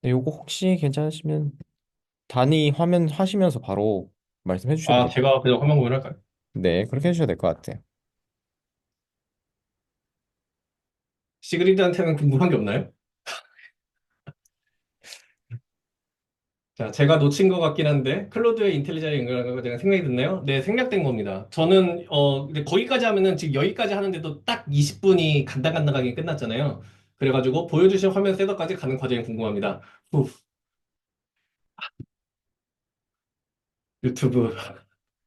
네, 요거 혹시 괜찮으시면 단위 화면 하시면서 바로 말씀해 주셔도 아, 될 것 제가 같아요. 그냥 화면 공유할까요? 네, 그렇게 해주셔도 될 것 같아요. 시그리드한테는 궁금한 게 없나요? 자, 제가 놓친 것 같긴 한데, 클로드의 인텔리전에 연결한 제가 생각이 드네요. 네, 생략된 겁니다. 저는, 이제 거기까지 하면은 지금 여기까지 하는데도 딱 20분이 간당간당하게 끝났잖아요. 그래가지고 보여주신 화면 셋업까지 가는 과정이 궁금합니다. 후. 유튜브,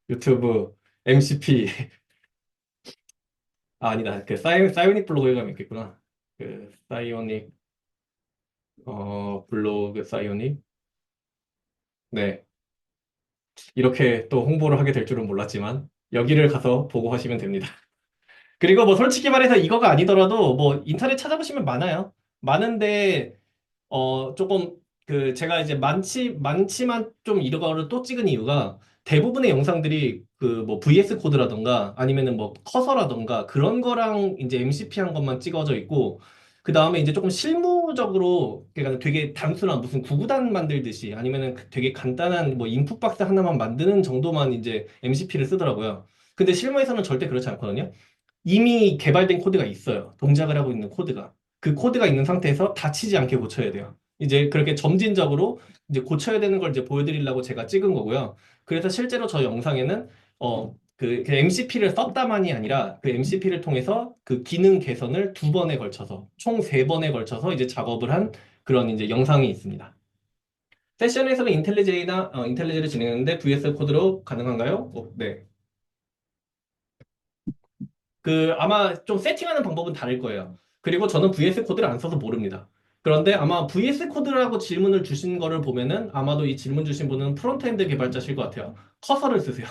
유튜브, MCP. 아, 아니다. 그 사이오닉 블로그에 가면 있겠구나. 그 사이오닉, 블로그 사이오닉. 네. 이렇게 또 홍보를 하게 될 줄은 몰랐지만, 여기를 가서 보고 하시면 됩니다. 그리고 뭐 솔직히 말해서 이거가 아니더라도 뭐 인터넷 찾아보시면 많아요. 많은데 조금 그 제가 이제 많지만 좀 이거를 또 찍은 이유가 대부분의 영상들이 그 뭐 VS 코드라던가 아니면은 뭐 커서라던가 그런 거랑 이제 MCP 한 것만 찍어져 있고 그 다음에 이제 조금 실무적으로 그러니까 되게 단순한 무슨 구구단 만들듯이 아니면은 되게 간단한 뭐 인풋 박스 하나만 만드는 정도만 이제 MCP를 쓰더라고요. 근데 실무에서는 절대 그렇지 않거든요. 이미 개발된 코드가 있어요. 동작을 하고 있는 코드가. 그 코드가 있는 상태에서 다치지 않게 고쳐야 돼요. 이제 그렇게 점진적으로 이제 고쳐야 되는 걸 이제 보여드리려고 제가 찍은 거고요. 그래서 실제로 저 영상에는 그 MCP를 썼다만이 아니라 그 MCP를 통해서 그 기능 개선을 두 번에 걸쳐서 총 세 번에 걸쳐서 이제 작업을 한 그런 이제 영상이 있습니다. 세션에서는 인텔리제를 진행했는데 VS 코드로 가능한가요? 네. 그 아마 좀 세팅하는 방법은 다를 거예요. 그리고 저는 VS 코드를 안 써서 모릅니다. 그런데 아마 VS 코드라고 질문을 주신 거를 보면은 아마도 이 질문 주신 분은 프론트엔드 개발자실 것 같아요. 커서를 쓰세요.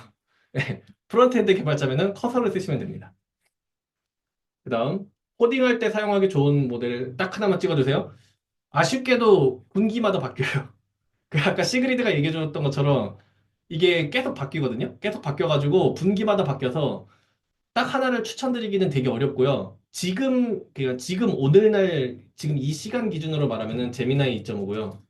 네, 프론트엔드 개발자면은 커서를 쓰시면 됩니다. 그다음 코딩할 때 사용하기 좋은 모델 딱 하나만 찍어주세요. 아쉽게도 분기마다 바뀌어요. 그 아까 시그리드가 얘기해줬던 것처럼 이게 계속 바뀌거든요. 계속 바뀌어가지고 분기마다 바뀌어서 딱 하나를 추천드리기는 되게 어렵고요. 그러니까 지금 오늘날, 지금 이 시간 기준으로 말하면은 제미나이 2.5고요.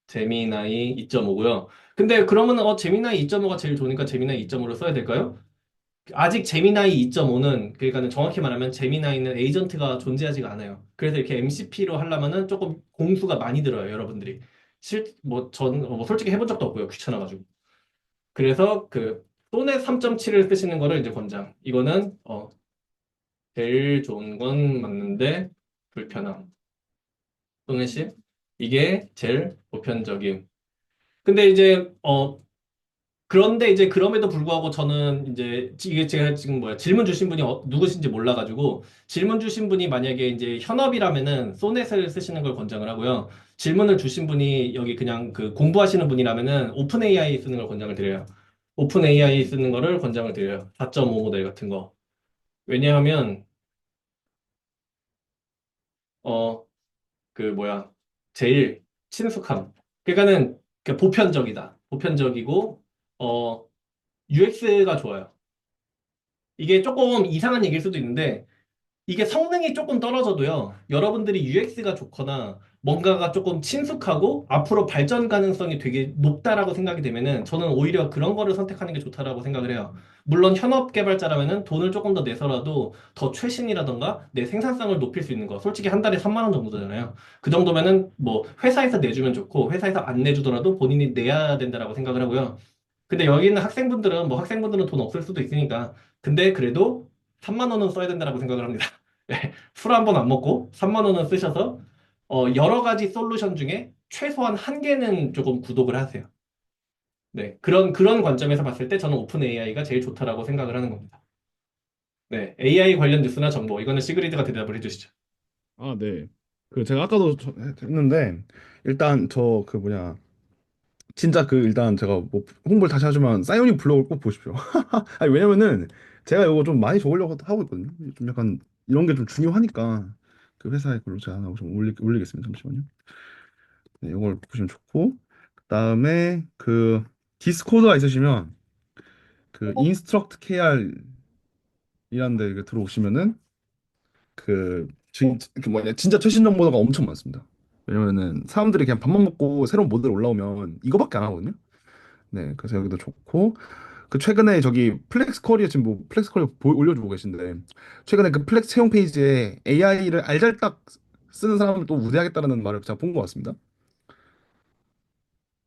제미나이 2.5고요. 근데 그러면 제미나이 2.5가 제일 좋으니까 제미나이 2.5로 써야 될까요? 아직 제미나이 2.5는 그러니까는 정확히 말하면 제미나이는 에이전트가 존재하지가 않아요. 그래서 이렇게 MCP로 하려면은 조금 공수가 많이 들어요, 여러분들이. 전 솔직히 해본 적도 없고요. 귀찮아가지고. 그래서 그 소넷 3.7을 쓰시는 거를 이제 권장. 이거는 제일 좋은 건 맞는데 불편함. 또는 시 이게 제일 보편적임. 근데 이제 그런데 이제 그럼에도 불구하고 저는 이제 이게 제가 지금 뭐야 질문 주신 분이 누구신지 몰라가지고 질문 주신 분이 만약에 이제 현업이라면은 소넷을 쓰시는 걸 권장을 하고요. 질문을 주신 분이 여기 그냥 그 공부하시는 분이라면은 오픈 AI 쓰는 걸 권장을 드려요. 오픈 AI 쓰는 거를 권장을 드려요. 4.5 모델 같은 거. 왜냐하면 어 그 뭐야 제일 친숙함. 그러니까는 보편적이다. 보편적이고 UX가 좋아요. 이게 조금 이상한 얘기일 수도 있는데 이게 성능이 조금 떨어져도요. 여러분들이 UX가 좋거나 뭔가가 조금 친숙하고 앞으로 발전 가능성이 되게 높다라고 생각이 되면은 저는 오히려 그런 거를 선택하는 게 좋다라고 생각을 해요. 물론 현업 개발자라면은 돈을 조금 더 내서라도 더 최신이라던가 내 생산성을 높일 수 있는 거. 솔직히 한 달에 3만 원 정도잖아요. 그 정도면은 뭐 회사에서 내주면 좋고 회사에서 안 내주더라도 본인이 내야 된다라고 생각을 하고요. 근데 여기 있는 학생분들은 돈 없을 수도 있으니까. 근데 그래도 3만 원은 써야 된다라고 생각을 합니다. 술 한 번 안 먹고 3만 원은 쓰셔서 여러 가지 솔루션 중에 최소한 한 개는 조금 구독을 하세요. 네. 그런 관점에서 봤을 때 저는 오픈 AI가 제일 좋다라고 생각을 하는 겁니다. 네. AI 관련 뉴스나 정보, 이거는 시그리드가 대답을 해주시죠. 아, 네. 그 제가 아까도 했는데 일단 저 그 뭐냐 진짜 그 일단 제가 뭐 홍보를 다시 하지만 사이오닉 블로그를 꼭 보십시오. 아니 왜냐면은 제가 이거 좀 많이 적으려고 하고 있거든요. 좀 약간 이런 게 좀 중요하니까 그 회사에 글로 제가 하나 좀 올리겠습니다. 잠시만요. 네, 이걸 보시면 좋고 그다음에 그 디스코드가 있으시면 그 인스트럭트 KR이라는 데 이렇게 들어오시면은 그 뭐냐 진짜 최신 정보가 엄청 많습니다. 왜냐면은 사람들이 그냥 밥만 먹고 새로운 모델 올라오면 이거밖에 안 하거든요. 네, 그래서 여기도 좋고 그 최근에 저기 플렉스 커리어 지금 뭐 플렉스 커리어 올려주고 계신데 최근에 그 플렉스 채용 페이지에 AI를 알잘딱 쓰는 사람을 또 우대하겠다라는 말을 제가 본 것 같습니다.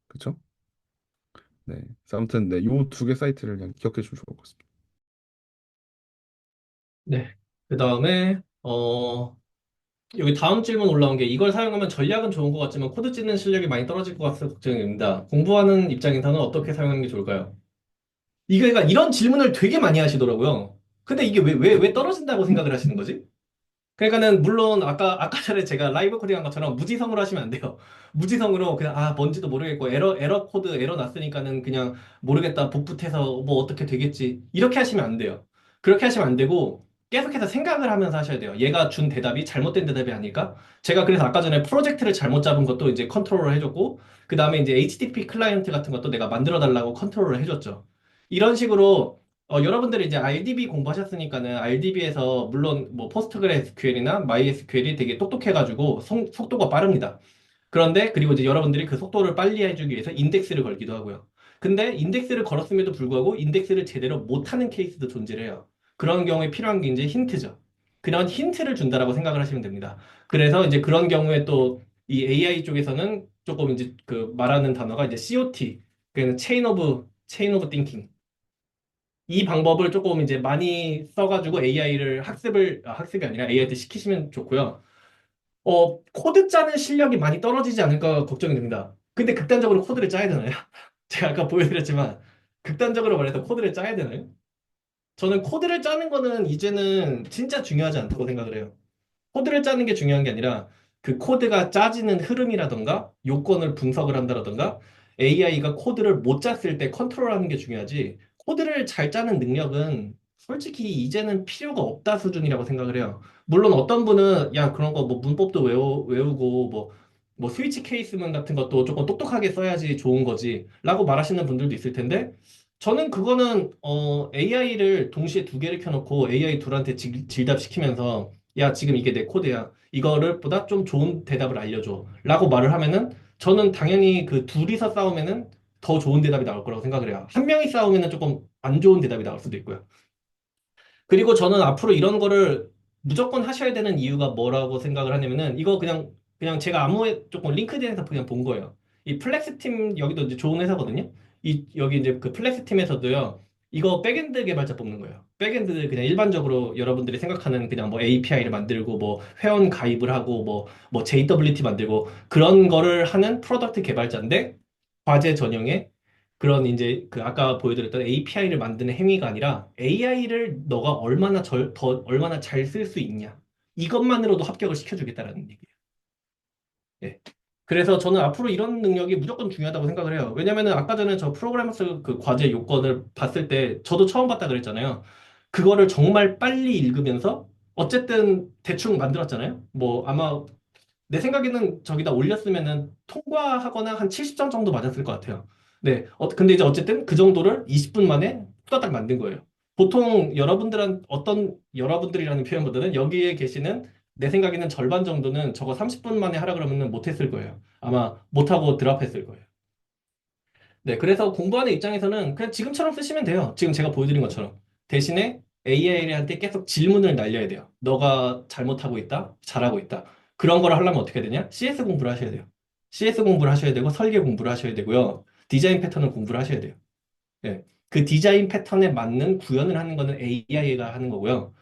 그렇죠? 네, 그래서 아무튼 네, 요 두 개 사이트를 그냥 기억해 주시면 좋을 것 같습니다. 네. 그 다음에 여기 다음 질문 올라온 게 이걸 사용하면 전략은 좋은 것 같지만 코드 찢는 실력이 많이 떨어질 것 같아서 걱정입니다. 공부하는 입장에서는 어떻게 사용하는 게 좋을까요? 이게 그러니까 이런 질문을 되게 많이 하시더라고요. 근데 이게 왜 떨어진다고 생각을 하시는 거지? 그러니까는 물론 아까 전에 제가 라이브 코딩한 것처럼 무지성으로 하시면 안 돼요. 무지성으로 그냥 뭔지도 모르겠고 에러 코드 에러 났으니까는 그냥 모르겠다 복붙해서 뭐 어떻게 되겠지 이렇게 하시면 안 돼요. 그렇게 하시면 안 되고 계속해서 생각을 하면서 하셔야 돼요. 얘가 준 대답이 잘못된 대답이 아닐까? 제가 그래서 아까 전에 프로젝트를 잘못 잡은 것도 이제 컨트롤을 해줬고 그 다음에 이제 HTTP 클라이언트 같은 것도 내가 만들어 달라고 컨트롤을 해줬죠. 이런 식으로 여러분들이 이제 RDB 공부하셨으니까는 RDB에서 물론 뭐 포스트그레스QL이나 MySQL이 되게 똑똑해가지고 속도가 빠릅니다. 그런데 그리고 이제 여러분들이 그 속도를 빨리 해주기 위해서 인덱스를 걸기도 하고요. 근데 인덱스를 걸었음에도 불구하고 인덱스를 제대로 못하는 케이스도 존재해요. 그런 경우에 필요한 게 이제 힌트죠. 그런 힌트를 준다라고 생각을 하시면 됩니다. 그래서 이제 그런 경우에 또 이 AI 쪽에서는 조금 이제 그 말하는 단어가 이제 COT, 그는 체인 오브 띵킹. 이 방법을 조금 이제 많이 써가지고 AI를 학습이 아니라 AI한테 시키시면 좋고요. 코드 짜는 실력이 많이 떨어지지 않을까 걱정이 됩니다. 근데 극단적으로 코드를 짜야 되나요? 제가 아까 보여드렸지만, 극단적으로 말해서 코드를 짜야 되나요? 저는 코드를 짜는 거는 이제는 진짜 중요하지 않다고 생각을 해요. 코드를 짜는 게 중요한 게 아니라 그 코드가 짜지는 흐름이라던가 요건을 분석을 한다라던가 AI가 코드를 못 짰을 때 컨트롤하는 게 중요하지 코드를 잘 짜는 능력은 솔직히 이제는 필요가 없다 수준이라고 생각을 해요. 물론 어떤 분은 야 그런 거 뭐 문법도 외우고 뭐 스위치 케이스문 같은 것도 조금 똑똑하게 써야지 좋은 거지 라고 말하시는 분들도 있을 텐데 저는 그거는 AI를 동시에 두 개를 켜놓고 AI 둘한테 질답시키면서 야, 지금 이게 내 코드야. 이거를 보다 좀 좋은 대답을 알려줘. 라고 말을 하면은 저는 당연히 그 둘이서 싸우면은 더 좋은 대답이 나올 거라고 생각을 해요. 한 명이 싸우면은 조금 안 좋은 대답이 나올 수도 있고요. 그리고 저는 앞으로 이런 거를 무조건 하셔야 되는 이유가 뭐라고 생각을 하냐면은 이거 그냥 제가 조금 링크드인에서 그냥 본 거예요. 이 플렉스 팀 여기도 이제 좋은 회사거든요. 여기 이제 그 플렉스 팀에서도요. 이거 백엔드 개발자 뽑는 거예요. 백엔드 그냥 일반적으로 여러분들이 생각하는 그냥 뭐 API를 만들고 뭐 회원 가입을 하고 뭐 JWT 만들고 그런 거를 하는 프로덕트 개발자인데 과제 전형에 그런 이제 그 아까 보여드렸던 API를 만드는 행위가 아니라 AI를 너가 얼마나 잘 쓸 수 있냐. 이것만으로도 합격을 시켜주겠다라는 얘기예요. 예. 그래서 저는 앞으로 이런 능력이 무조건 중요하다고 생각을 해요. 왜냐면은 아까 전에 저 프로그래머스 그 과제 요건을 봤을 때 저도 처음 봤다 그랬잖아요. 그거를 정말 빨리 읽으면서 어쨌든 대충 만들었잖아요. 뭐 아마 내 생각에는 저기다 올렸으면은 통과하거나 한 70점 정도 맞았을 것 같아요. 네. 근데 이제 어쨌든 그 정도를 20분 만에 후다닥 만든 거예요. 보통 여러분들이라는 표현보다는 여기에 계시는 내 생각에는 절반 정도는 저거 30분 만에 하라 그러면은 못했을 거예요. 아마 못하고 드랍했을 거예요. 네, 그래서 공부하는 입장에서는 그냥 지금처럼 쓰시면 돼요. 지금 제가 보여드린 것처럼. 대신에 AI한테 계속 질문을 날려야 돼요. 너가 잘못하고 있다, 잘하고 있다. 그런 걸 하려면 어떻게 해야 되냐? CS 공부를 하셔야 돼요. CS 공부를 하셔야 되고, 설계 공부를 하셔야 되고요. 디자인 패턴을 공부를 하셔야 돼요. 예. 그 디자인 패턴에 맞는 구현을 하는 거는 AI가 하는 거고요.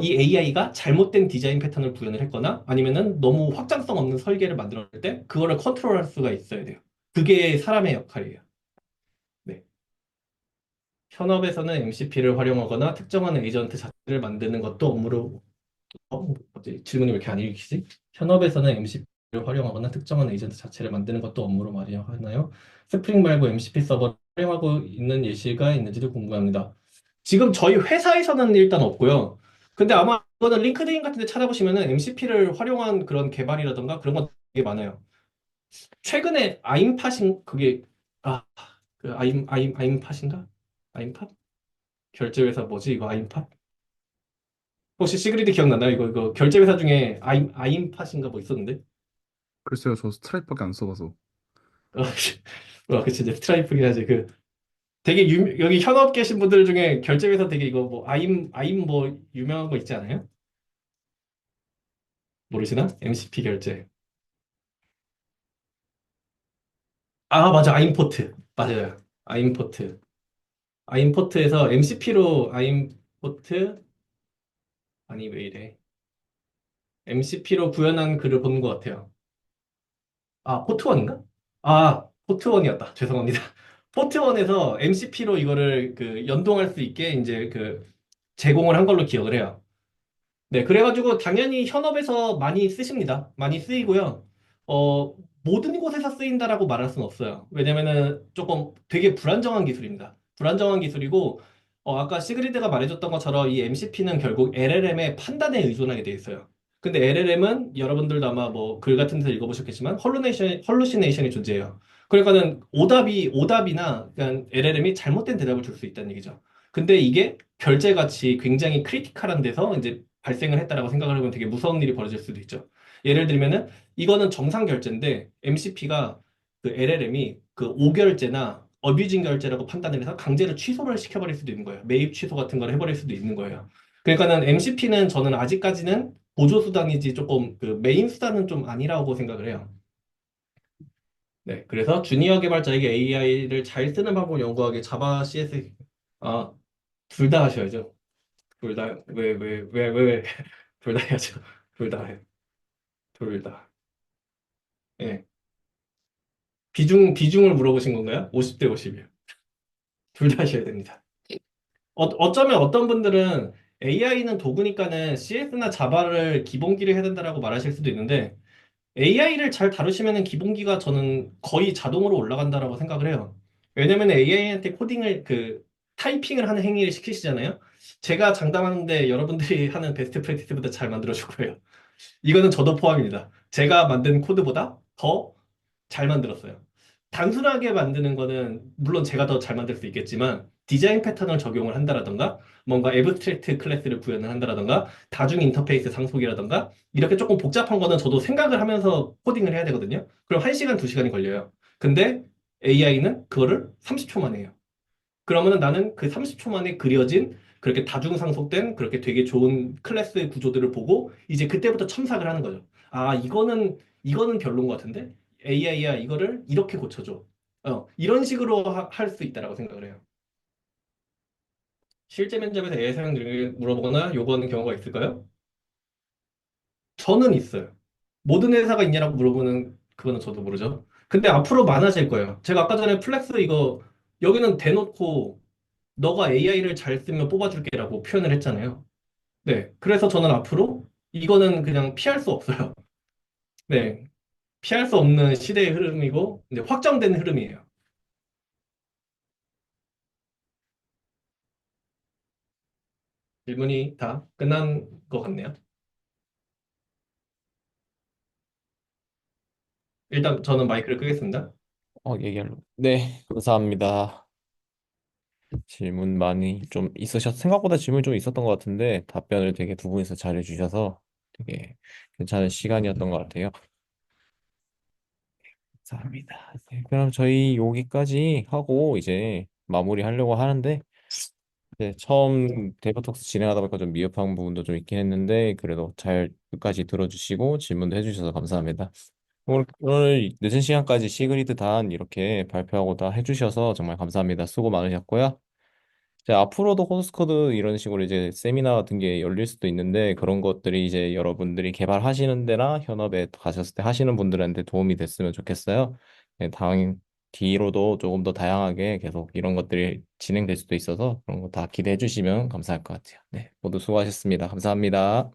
이 AI가 잘못된 디자인 패턴을 구현을 했거나 아니면은 너무 확장성 없는 설계를 만들었을 때 그거를 컨트롤할 수가 있어야 돼요. 그게 사람의 역할이에요. 네. 현업에서는 MCP를 활용하거나 특정한 에이전트 자체를 만드는 것도 업무로 뭐지? 질문이 왜 이렇게 안 읽히지? 현업에서는 MCP를 활용하거나 특정한 에이전트 자체를 만드는 것도 업무로 활용하나요? 스프링 말고 MCP 서버를 활용하고 있는 예시가 있는지도 궁금합니다. 지금 저희 회사에서는 일단 없고요. 근데 아마 이거는 링크드인 같은 데 찾아보시면은 MCP를 활용한 그런 개발이라던가 그런 건 되게 많아요. 최근에 아임팟인 그게 아, 그 아임팟인가? 아임팟? 결제회사 뭐지 이거 아임팟? 혹시 시그리드 기억나나요? 이거 결제회사 중에 아임팟인가 뭐 있었는데? 글쎄요, 저 스트라이프밖에 안 써봐서. 어, 그치 이제 스트라이프긴 하지. 그 되게 여기 현업 계신 분들 중에 결제회사 되게 이거 뭐 아임 뭐 유명한 거 있지 않아요? 모르시나? MCP 결제. 아 맞아 아임포트 맞아요. 아임포트에서 MCP로 아임포트 아니 왜 이래? MCP로 구현한 글을 보는 것 같아요. 아, 포트원인가? 아, 포트원이었다. 죄송합니다. 포트원에서 MCP로 이거를 그 연동할 수 있게 이제 그 제공을 한 걸로 기억을 해요. 네, 그래가지고 당연히 현업에서 많이 쓰십니다. 많이 쓰이고요. 어, 모든 곳에서 쓰인다라고 말할 수는 없어요. 왜냐면은 조금 되게 불안정한 기술입니다. 불안정한 기술이고, 아까 시그리드가 말해줬던 것처럼 이 MCP는 결국 LLM의 판단에 의존하게 돼 있어요. 근데 LLM은 여러분들도 아마 뭐 글 같은 데서 읽어보셨겠지만 헐루시네이션이 존재해요. 그러니까는 오답이나 그냥 LLM이 잘못된 대답을 줄 수 있다는 얘기죠. 근데 이게 결제같이 굉장히 크리티컬한 데서 이제 발생을 했다라고 생각을 해보면 되게 무서운 일이 벌어질 수도 있죠. 예를 들면은 이거는 정상 결제인데 MCP가 그 LLM이 그 오결제나 어뷰징 결제라고 판단을 해서 강제로 취소를 시켜버릴 수도 있는 거예요. 매입 취소 같은 걸 해버릴 수도 있는 거예요. 그러니까는 MCP는 저는 아직까지는 보조 수단이지 조금 그 메인 수단은 좀 아니라고 생각을 해요. 네, 그래서 주니어 개발자에게 AI를 잘 쓰는 방법 연구하기 자바 CS 아, 둘 다 하셔야죠. 둘 다, 왜, 둘 다 해야죠. 둘 다 해. 둘 다. 예. 비중을 물어보신 건가요? 50대 50이요. 둘 다 하셔야 됩니다. 어쩌면 어떤 분들은 AI는 도구니까는 CS나 자바를 기본기를 해야 된다라고 말하실 수도 있는데 AI를 잘 다루시면은 기본기가 저는 거의 자동으로 올라간다라고 생각을 해요. 왜냐면 AI한테 코딩을 타이핑을 하는 행위를 시키시잖아요. 제가 장담하는데 여러분들이 하는 베스트 프랙티스보다 잘 만들어줄 거예요. 이거는 저도 포함입니다. 제가 만든 코드보다 더 잘 만들었어요. 단순하게 만드는 거는 물론 제가 더 잘 만들 수 있겠지만 디자인 패턴을 적용을 한다라던가 뭔가 애브스트랙트 클래스를 구현을 한다라던가 다중 인터페이스 상속이라던가 이렇게 조금 복잡한 거는 저도 생각을 하면서 코딩을 해야 되거든요. 그럼 1시간, 2시간이 걸려요. 근데 AI는 그거를 30초 만에 해요. 그러면은 나는 그 30초 만에 그려진 그렇게 다중상속된 그렇게 되게 좋은 클래스의 구조들을 보고 이제 그때부터 첨삭을 하는 거죠. 아, 이거는 별론 것 같은데? AI야, 이거를 이렇게 고쳐줘. 이런 식으로 할 수 있다라고 생각을 해요. 실제 면접에서 AI 사용 능력을 물어보거나 요구하는 경우가 있을까요? 저는 있어요. 모든 회사가 있냐라고 물어보는 그거는 저도 모르죠. 근데 앞으로 많아질 거예요. 제가 아까 전에 플렉스 이거 여기는 대놓고 너가 AI를 잘 쓰면 뽑아줄게라고 표현을 했잖아요. 네. 그래서 저는 앞으로 이거는 그냥 피할 수 없어요. 네. 피할 수 없는 시대의 흐름이고, 이제 확정된 흐름이에요. 질문이 다 끝난 것 같네요. 일단 저는 마이크를 끄겠습니다. 얘기할로. 네, 감사합니다. 질문 많이 좀 생각보다 질문이 좀 있었던 것 같은데 답변을 되게 두 분이서 잘해주셔서 되게 괜찮은 시간이었던 것 같아요. 감사합니다. 네, 그럼 저희 여기까지 하고 이제 마무리하려고 하는데 처음 데브톡스 진행하다 보니까 좀 미흡한 부분도 좀 있긴 했는데 그래도 잘 끝까지 들어주시고 질문도 해주셔서 감사합니다. 오늘 늦은 시간까지 시그리드 단 이렇게 발표하고 다 해주셔서 정말 감사합니다. 수고 많으셨고요. 이제 앞으로도 코드스코드 이런 식으로 이제 세미나 같은 게 열릴 수도 있는데 그런 것들이 이제 여러분들이 개발하시는 데나 현업에 가셨을 때 하시는 분들한테 도움이 됐으면 좋겠어요. 네, 뒤로도 조금 더 다양하게 계속 이런 것들이 진행될 수도 있어서 그런 거 다 기대해 주시면 감사할 것 같아요. 네, 모두 수고하셨습니다. 감사합니다.